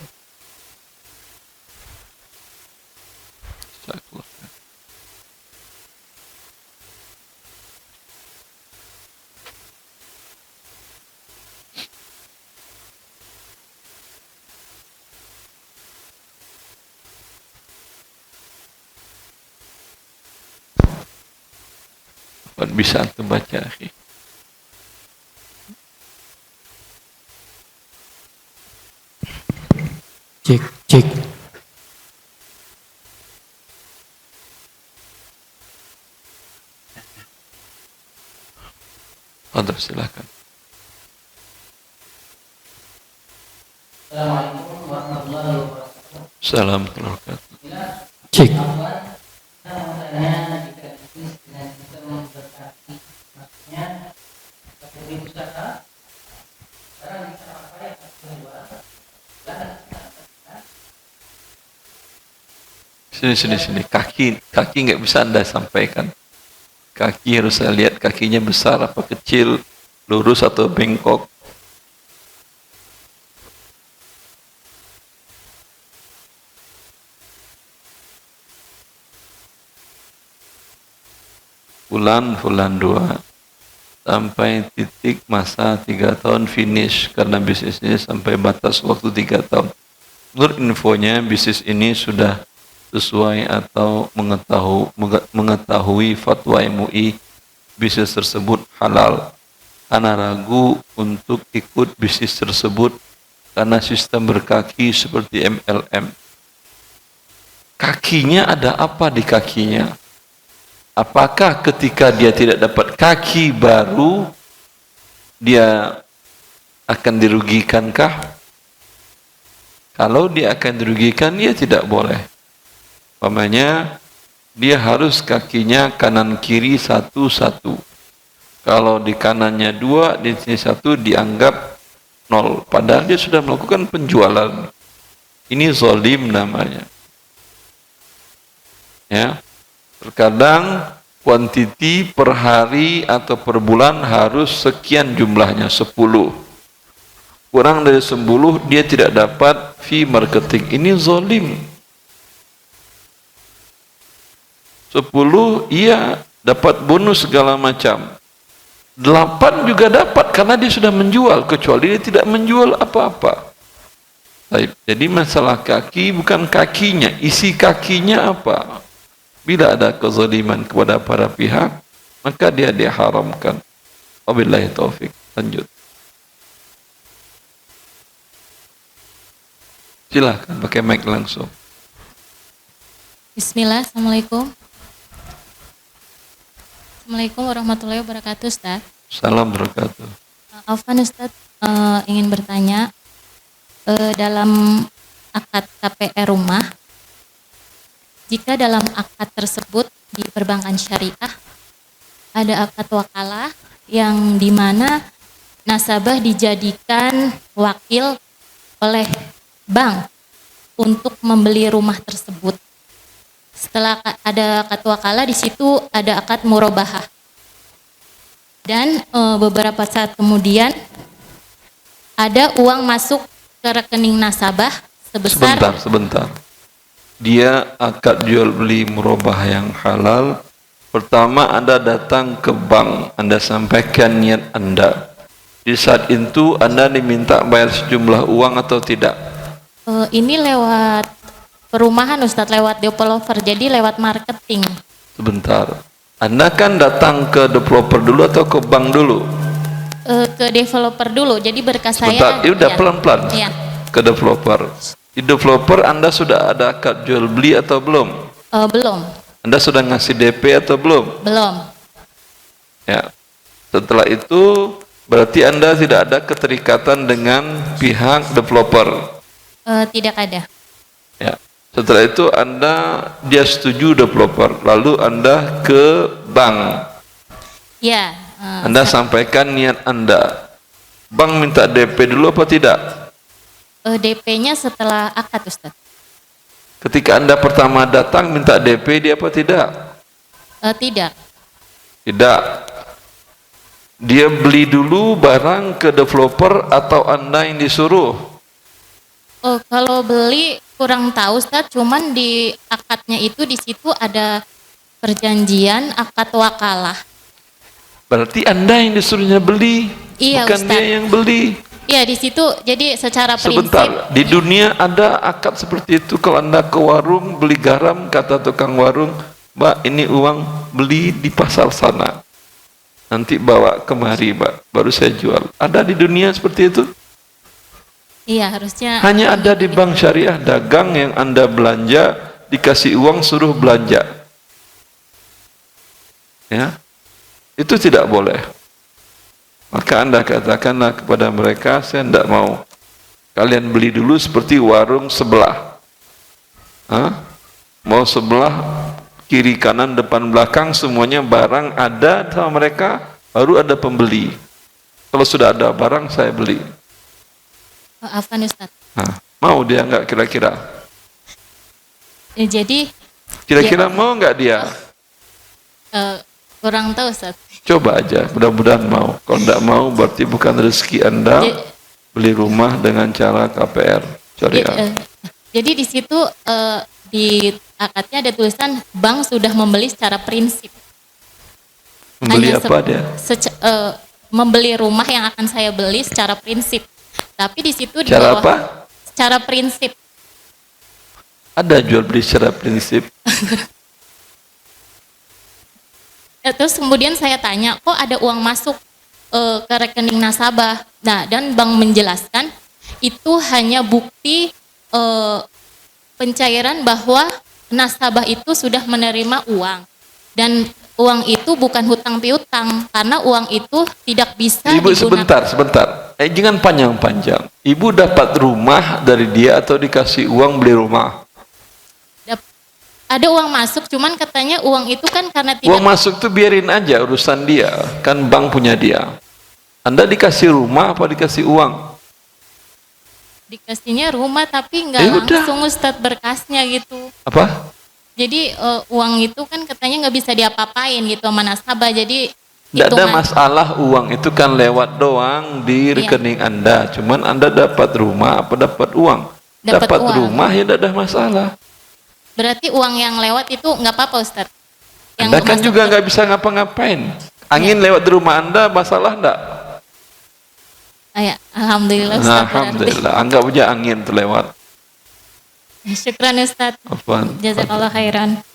Bisa antum baca, akhi. Cek, cek. Fadhal, silakan. Assalamualaikum warahmatullahi wabarakatuh. Assalamualaikum warahmatullahi wabarakatuh. Cek. Saya mau tanya, jika bisnis dengan sistem berkaki, maksudnya seperti usaha, sekarang bisa apa ya, penjual, dan Sini. Kaki nggak bisa Anda sampaikan. Kaki harus saya lihat kakinya besar apa kecil, lurus atau bengkok. Fulan 2 sampai titik masa 3 tahun finish karena bisnisnya sampai batas waktu 3 tahun. Menurut infonya bisnis ini sudah sesuai atau mengetahui fatwa MUI bisnis tersebut halal. Ana ragu untuk ikut bisnis tersebut karena sistem berkaki seperti MLM. Kakinya ada apa di kakinya? Apakah ketika dia tidak dapat kaki baru dia akan dirugikankah? Kalau dia akan dirugikan, dia tidak boleh. Umpamanya dia harus kakinya kanan kiri 1. Kalau di kanannya 2, di sini 1 dianggap 0. Padahal dia sudah melakukan penjualan. Ini zalim namanya. Ya. Terkadang kuantiti per hari atau per bulan harus sekian jumlahnya, 10. Kurang dari 10 dia tidak dapat fee marketing. Ini zalim. 10 iya dapat bonus segala macam. 8 juga dapat karena dia sudah menjual, kecuali dia tidak menjual apa-apa. Baik, jadi masalah kaki bukan kakinya, isi kakinya apa. Bila ada kezaliman kepada para pihak, maka dia diharamkan. Wabillahi taufik. Lanjut. Silakan pakai mic langsung. Bismillah, Assalamualaikum. Assalamualaikum warahmatullahi wabarakatuh, Ustaz. Salam berkatuh. Afwan Ustaz, ingin bertanya, dalam akad KPR rumah, jika dalam akad tersebut di perbankan syariah ada akad wakalah yang dimana nasabah dijadikan wakil oleh bank untuk membeli rumah tersebut. Setelah ada akad wakalah, di situ ada akad murabahah. Dan beberapa saat kemudian ada uang masuk ke rekening nasabah sebesar... Sebentar. Dia akad jual beli murabahah yang halal. Pertama Anda datang ke bank, Anda sampaikan niat Anda. Di saat itu Anda diminta bayar sejumlah uang atau tidak? Ini lewat perumahan Ustadz, lewat developer, jadi lewat marketing. Sebentar, Anda kan datang ke developer dulu atau ke bank dulu? Ke developer dulu, jadi berkas Sebentar, saya... udah ya. pelan-pelan Ya. ke developer. Di developer Anda sudah ada akad jual beli atau belum? Belum. Anda sudah ngasih DP atau belum? Belum. Ya. Setelah itu berarti Anda tidak ada keterikatan dengan pihak developer. Tidak ada. Ya. Setelah itu dia setuju developer, lalu Anda ke bank. Ya. Anda sampaikan niat Anda. Bank minta DP dulu apa tidak? DP-nya setelah akad, Ustaz. Ketika Anda pertama datang minta DP dia apa tidak? Tidak. Tidak. Dia beli dulu barang ke developer atau Anda yang disuruh? Kalau beli kurang tahu, Ustaz, cuman di akadnya itu di situ ada perjanjian akad wakalah. Berarti Anda yang disuruhnya beli, Iya, bukan Ustaz. dia yang beli. Iya, di situ jadi secara prinsip. Sebentar, di dunia ada akad seperti itu. Kalau Anda ke warung beli garam, kata tukang warung, Mbak, ini uang beli di pasar sana. Nanti bawa kemari, Mbak, baru saya jual. Ada di dunia seperti itu? Iya, harusnya. Hanya ada di bank syariah dagang yang Anda belanja, dikasih uang suruh belanja. Ya. Itu tidak boleh. Maka Anda katakanlah kepada mereka, saya tidak mau. Kalian beli dulu seperti warung sebelah. Mau sebelah, kiri kanan depan belakang semuanya barang ada sama mereka, baru ada pembeli. Kalau sudah ada barang saya beli. Afwan, Ustaz. Mau dia enggak kira-kira? Jadi Kira-kira mau enggak dia? kurang tahu, Ustaz. Coba aja, mudah-mudahan mau. Kalau enggak mau berarti bukan rezeki Anda beli rumah dengan cara KPR syariah. Jadi di situ di akadnya ada tulisan bank sudah membeli secara prinsip. Membeli Hanya apa dia? Membeli rumah yang akan saya beli secara prinsip. Tapi di situ di Cara bawah apa? secara prinsip. Ada jual beli secara prinsip. Terus kemudian saya tanya, kok ada uang masuk ke rekening nasabah? Nah, dan bank menjelaskan itu hanya bukti pencairan bahwa nasabah itu sudah menerima uang. Dan uang itu bukan hutang piutang, karena uang itu tidak bisa Ibu digunakan. sebentar. Jangan panjang-panjang. Ibu dapat rumah dari dia atau dikasih uang beli rumah? Ada uang masuk, cuman katanya uang itu kan karena tidak. Uang masuk tuh biarin aja urusan dia, kan bank punya dia. Anda dikasih rumah apa dikasih uang? Dikasihnya rumah tapi nggak langsung Ustadz berkasnya gitu. Apa? Jadi uang itu kan katanya nggak bisa diapa-apain gitu sama nasabah. Jadi tidak ada masalah, uang itu kan lewat doang di rekening Anda. Cuman Anda dapat rumah apa dapat uang? Dapat rumah ya tidak ada masalah. Berarti uang yang lewat itu nggak apa-apa, Ustadz? Anda kan juga nggak bisa ngapa-ngapain. Angin lewat di rumah Anda, masalah enggak? Alhamdulillah, Ustadz. Alhamdulillah, anggap aja angin terlewat. Syukran, Ustadz. Jazakallah khairan.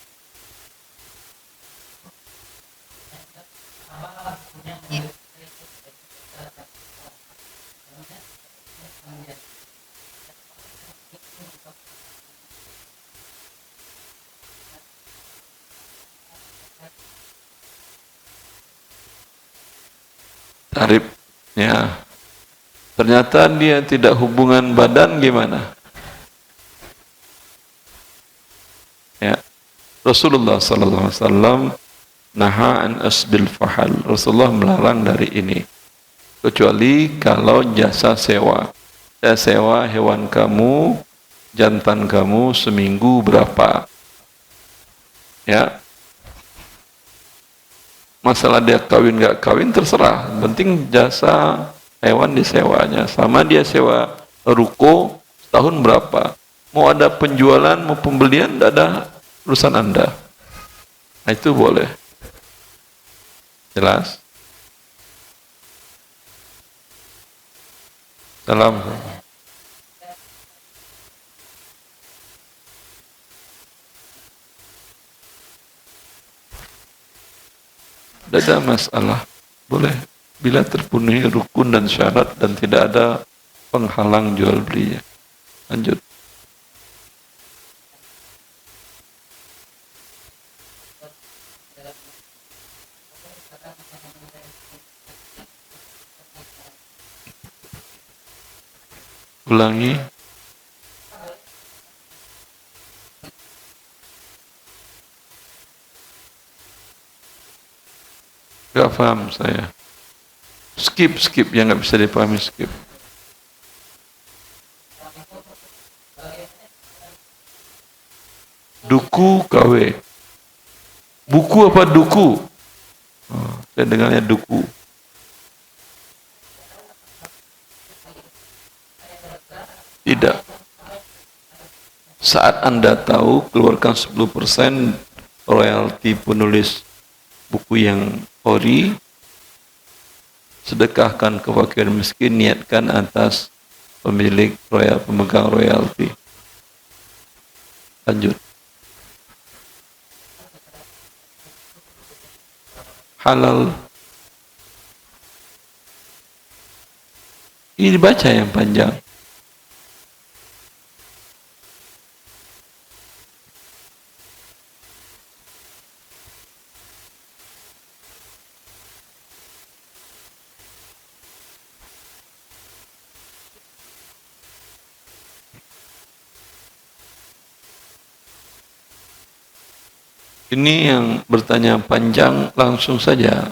Tarifnya, ternyata dia tidak hubungan badan, gimana? Ya, Rasulullah SAW naha an asbil fahal. Rasulullah melarang dari ini, kecuali kalau jasa sewa. Saya sewa hewan kamu, jantan kamu seminggu berapa? Ya. Masalah dia kawin gak kawin terserah, penting jasa hewan disewanya. Sama dia sewa ruko setahun berapa, mau ada penjualan mau pembelian tidak ada urusan Anda. Nah, itu boleh. Jelas? Salam. Tidak ada masalah, boleh bila terpenuhi rukun dan syarat dan tidak ada penghalang jual belinya. Lanjut. Ulangi. Gak paham saya. Skip yang nggak bisa dipahami, skip. Duku KW. Buku apa duku? Oh, saya dengarnya duku. Tidak. Saat Anda tahu, keluarkan 10% royalti penulis buku yang ori, sedekahkan ke fakir miskin, niatkan atas pemilik pemegang royalti. Lanjut. Halal. Ini dibaca yang panjang. Ini yang bertanya panjang langsung saja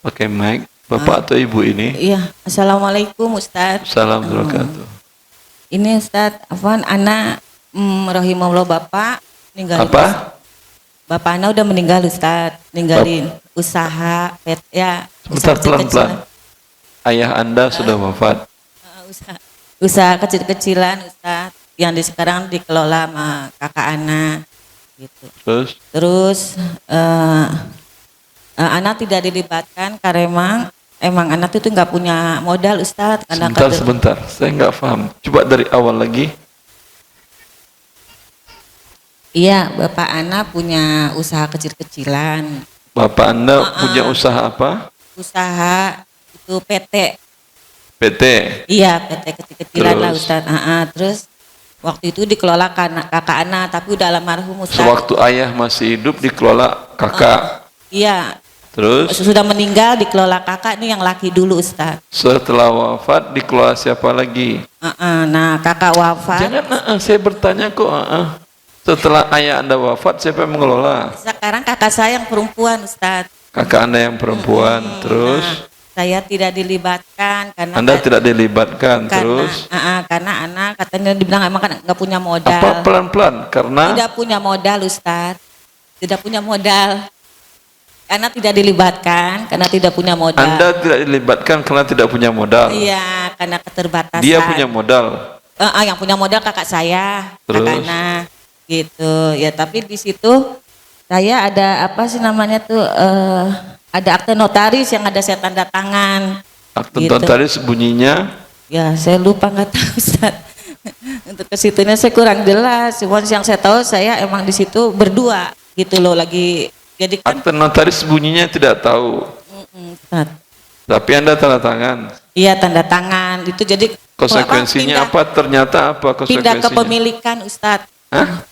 pakai mic. Bapak atau ibu ini? Iya, assalamualaikum Ustadz. Salam wabarakatuh. Ini Ustadz, Afwan, anak rahimahullah bapak ninggalin. Apa? Bapak anak udah meninggal Ustadz, ninggalin usaha pet ya. Sebentar, usaha pelan-pelan. kecil-kecilan. Ayah Anda sudah wafat. Usaha kecil-kecilan Ustadz, yang sekarang dikelola sama kakak anak. Gitu. Terus anak tidak dilibatkan karena emang anak itu nggak punya modal Ustadz. Sebentar, saya nggak paham. Coba dari awal lagi. Iya, bapak anak punya usaha kecil-kecilan. Bapak Anda punya usaha apa? Usaha itu PT. PT. Iya, PT kecil-kecilan lah Terus? Ustadz. Terus waktu itu dikelola kakak anak, tapi udah almarhum Ustadz. Sewaktu ayah masih hidup dikelola kakak. Iya. Terus? Sudah meninggal dikelola kakak, ini yang laki dulu Ustadz. Setelah wafat dikelola siapa lagi? Nah, kakak wafat. Jangan, saya bertanya kok. Setelah ayah Anda wafat, siapa yang mengelola? Sekarang kakak saya yang perempuan Ustadz. Kakak Anda yang perempuan. Terus? Saya tidak dilibatkan karena Anda tidak dilibatkan. Terus? Karena anak katanya dibilang emang kan nggak punya modal. Apa pelan-pelan? Karena? Tidak punya modal Ustadz. Tidak punya modal. Karena tidak dilibatkan, karena tidak punya modal. Anda tidak dilibatkan karena tidak punya modal. Iya, karena keterbatasan. Dia punya modal. Yang punya modal kakak saya, Terus? kakak anak, gitu. Ya, tapi di situ saya ada apa sih namanya tuh? Ada akte notaris yang ada saya tanda tangan. Akte gitu. notaris bunyinya? Ya, saya lupa nggak tahu Ustaz. Untuk ke situnya saya kurang jelas. Cuma yang saya tahu saya emang di situ berdua, gitu loh lagi. Jadi kan Akte notaris bunyinya tidak tahu. Ustaz. Tapi Anda tanda tangan. Iya, tanda tangan. Itu jadi Konsekuensinya apa? Ternyata apa pindah konsekuensinya? kepemilikan Ustadz. Hah?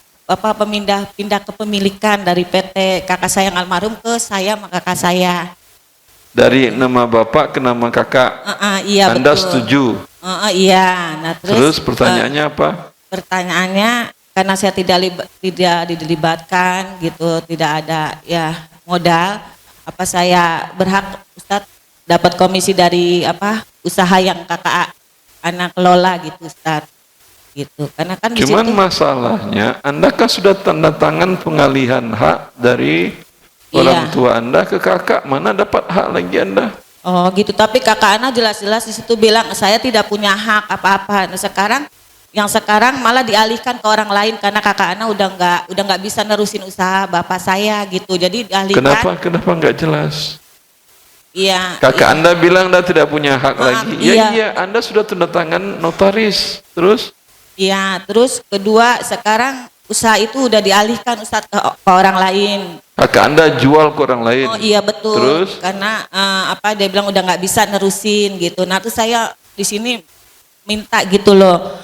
Pindah kepemilikan dari PT kakak saya yang almarhum ke saya sama kakak saya. Dari nama bapak ke nama kakak. Iya, Anda betul. setuju? Iya. Nah, Terus pertanyaannya apa? Pertanyaannya karena saya tidak dilibatkan gitu, tidak ada ya modal, apa saya berhak Ustadz dapat komisi dari usaha yang kakak anak kelola gitu Ustadz. Gitu. Karena kan Cuman di situ, masalahnya Anda kan sudah tanda tangan pengalihan hak dari orang tua Anda ke kakak. Mana dapat hak lagi Anda? oh gitu, tapi kakak anak jelas-jelas di situ bilang saya tidak punya hak apa-apa. Nah, sekarang malah dialihkan ke orang lain karena kakak anak udah nggak bisa nerusin usaha bapak saya gitu. Jadi dialihkan. Kenapa nggak jelas? Iya. Kakak Anda bilang Anda tidak punya hak lagi. Iya. Iya, Anda sudah tanda tangan notaris. Terus? Iya, terus kedua sekarang usaha itu udah dialihkan Ustadz ke orang lain. Kakak Anda jual ke orang lain. Oh iya betul. Terus? Karena dia bilang udah nggak bisa nerusin gitu. Nah terus saya di sini minta gitu loh.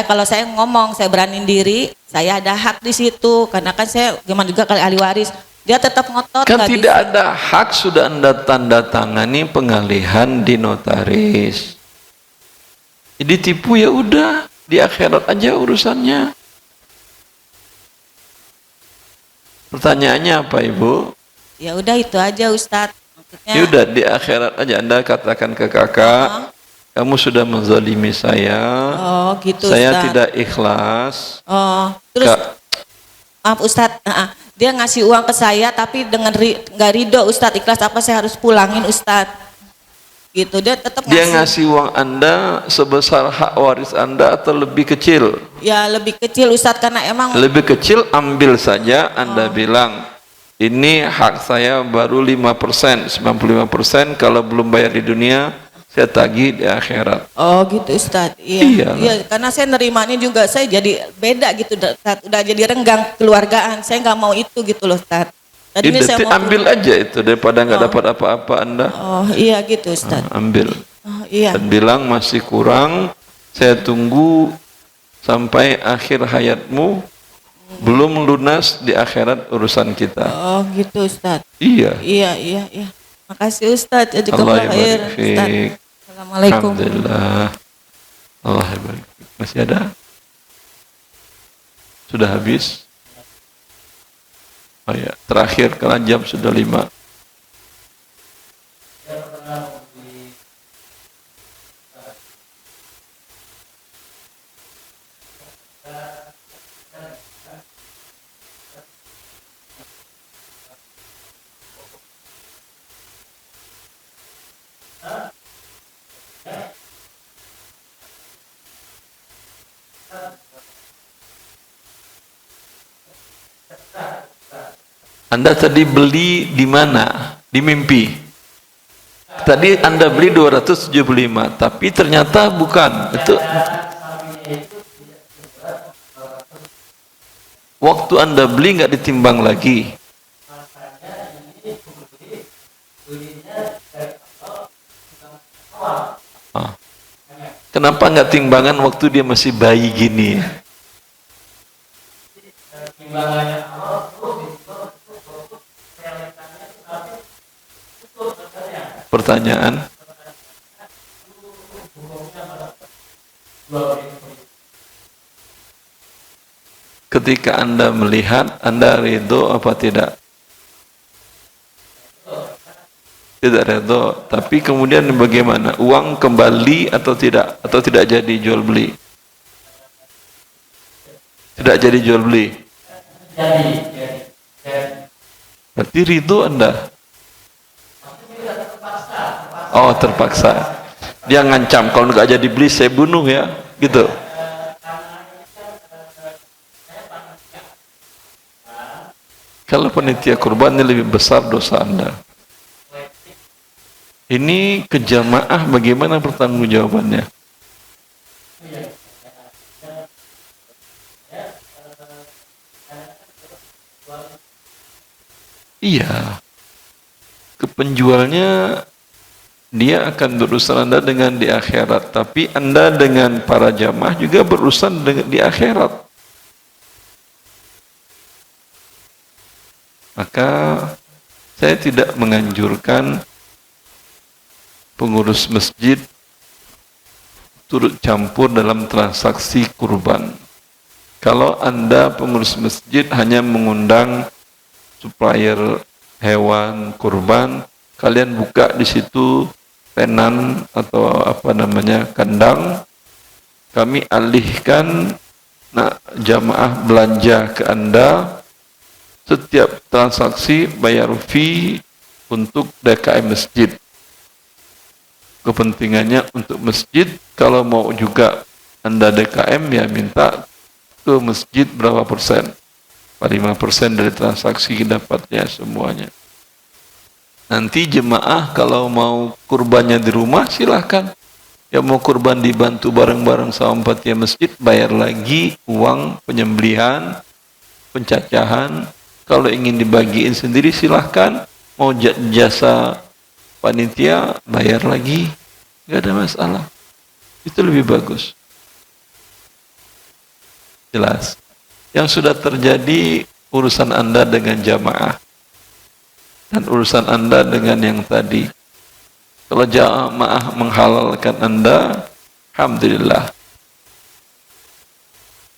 Kalau saya ngomong saya beraniin diri, saya ada hak di situ. Karena kan saya gimana juga kali ahli waris. Dia tetap ngotot. Kan nggak tidak bisa. ada hak sudah Anda tanda tangani pengalihan di notaris. Jadi tipu ya udah, di akhirat aja urusannya. Pertanyaannya apa Ibu? Ya udah itu aja Ustadz. Ya udah di akhirat aja Anda katakan ke kakak, kamu sudah menzalimi saya. Oh gitu Saya Ustaz. tidak ikhlas. Oh terus maaf Ustadz, dia ngasih uang ke saya tapi dengan nggak ridho Ustadz, ikhlas apa saya harus pulangin Ustadz? Gitu dia tetap Dia ngasih uang Anda sebesar hak waris Anda atau lebih kecil? Ya lebih kecil Ustadz karena emang Lebih kecil ambil saja, Anda bilang ini hak saya baru 5%, 95% kalau belum bayar di dunia saya tagih di akhirat. Oh gitu Ustadz, Iya. iya karena saya nerimanya juga saya jadi beda gitu Ustadz, udah jadi renggang keluargaan, saya nggak mau itu gitu loh Ustadz. Tadi ini saya mau ambil aja itu daripada nggak dapat apa-apa Anda. Oh iya gitu Ustadz. Ambil. Oh iya. Dan bilang masih kurang, saya tunggu sampai akhir hayatmu, belum lunas di akhirat urusan kita. Oh gitu Ustadz. Iya. Iya. Makasih Ustadz. Allah yabarik fiik. Assalamualaikum. Alhamdulillah. Allah yabarik fiik. Masih ada? Sudah habis? Oh ya, terakhir karena jam sudah 5. Anda tadi beli di mana? Di mimpi. Tadi Anda beli 275, tapi ternyata bukan. Itu waktu Anda beli nggak ditimbang lagi. Kenapa nggak timbangan waktu dia masih bayi gini? Pertanyaan. Ketika Anda melihat, Anda ridho apa tidak? Tidak ridho. Tapi kemudian bagaimana? Uang kembali atau tidak? Atau tidak jadi jual beli? Tidak jadi jual beli? Berarti ridho Anda? Oh terpaksa. Dia ngancam kalau nggak jadi beli saya bunuh ya, gitu. Kalau panitia kurban ini lebih besar dosa Anda. Ini ke jamaah bagaimana pertanggungjawabannya? Iya. Ke penjualnya dia akan berurusan Anda dengan di akhirat, tapi Anda dengan para jamaah juga berurusan dengan di akhirat. Maka saya tidak menganjurkan pengurus masjid turut campur dalam transaksi kurban. Kalau Anda pengurus masjid hanya mengundang supplier hewan kurban, kalian buka di situ tenan atau apa namanya kandang, kami alihkan jamaah belanja ke Anda, setiap transaksi bayar fee untuk DKM masjid. Kepentingannya untuk masjid, kalau mau juga Anda DKM ya minta ke masjid berapa persen, 5% dari transaksi dapatnya semuanya. Nanti jemaah kalau mau kurbannya di rumah silahkan. Yang mau kurban dibantu bareng-bareng sama panitia masjid, bayar lagi uang penyembelihan, pencacahan. Kalau ingin dibagiin sendiri silahkan. Mau jasa panitia bayar lagi, nggak ada masalah. Itu lebih bagus. Jelas. Yang sudah terjadi urusan Anda dengan jamaah dan urusan Anda dengan yang tadi. Kalau jamaah menghalalkan Anda, alhamdulillah.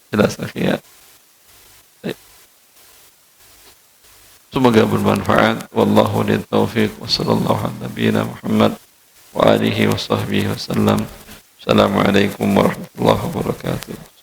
Jelas ya. Semoga bermanfaat. Wallahu a'lam taufiq. Wassallallahu ala nabiyina Muhammad wa alihi wa sahbihi wasallam. Assalamualaikum warahmatullahi wabarakatuh.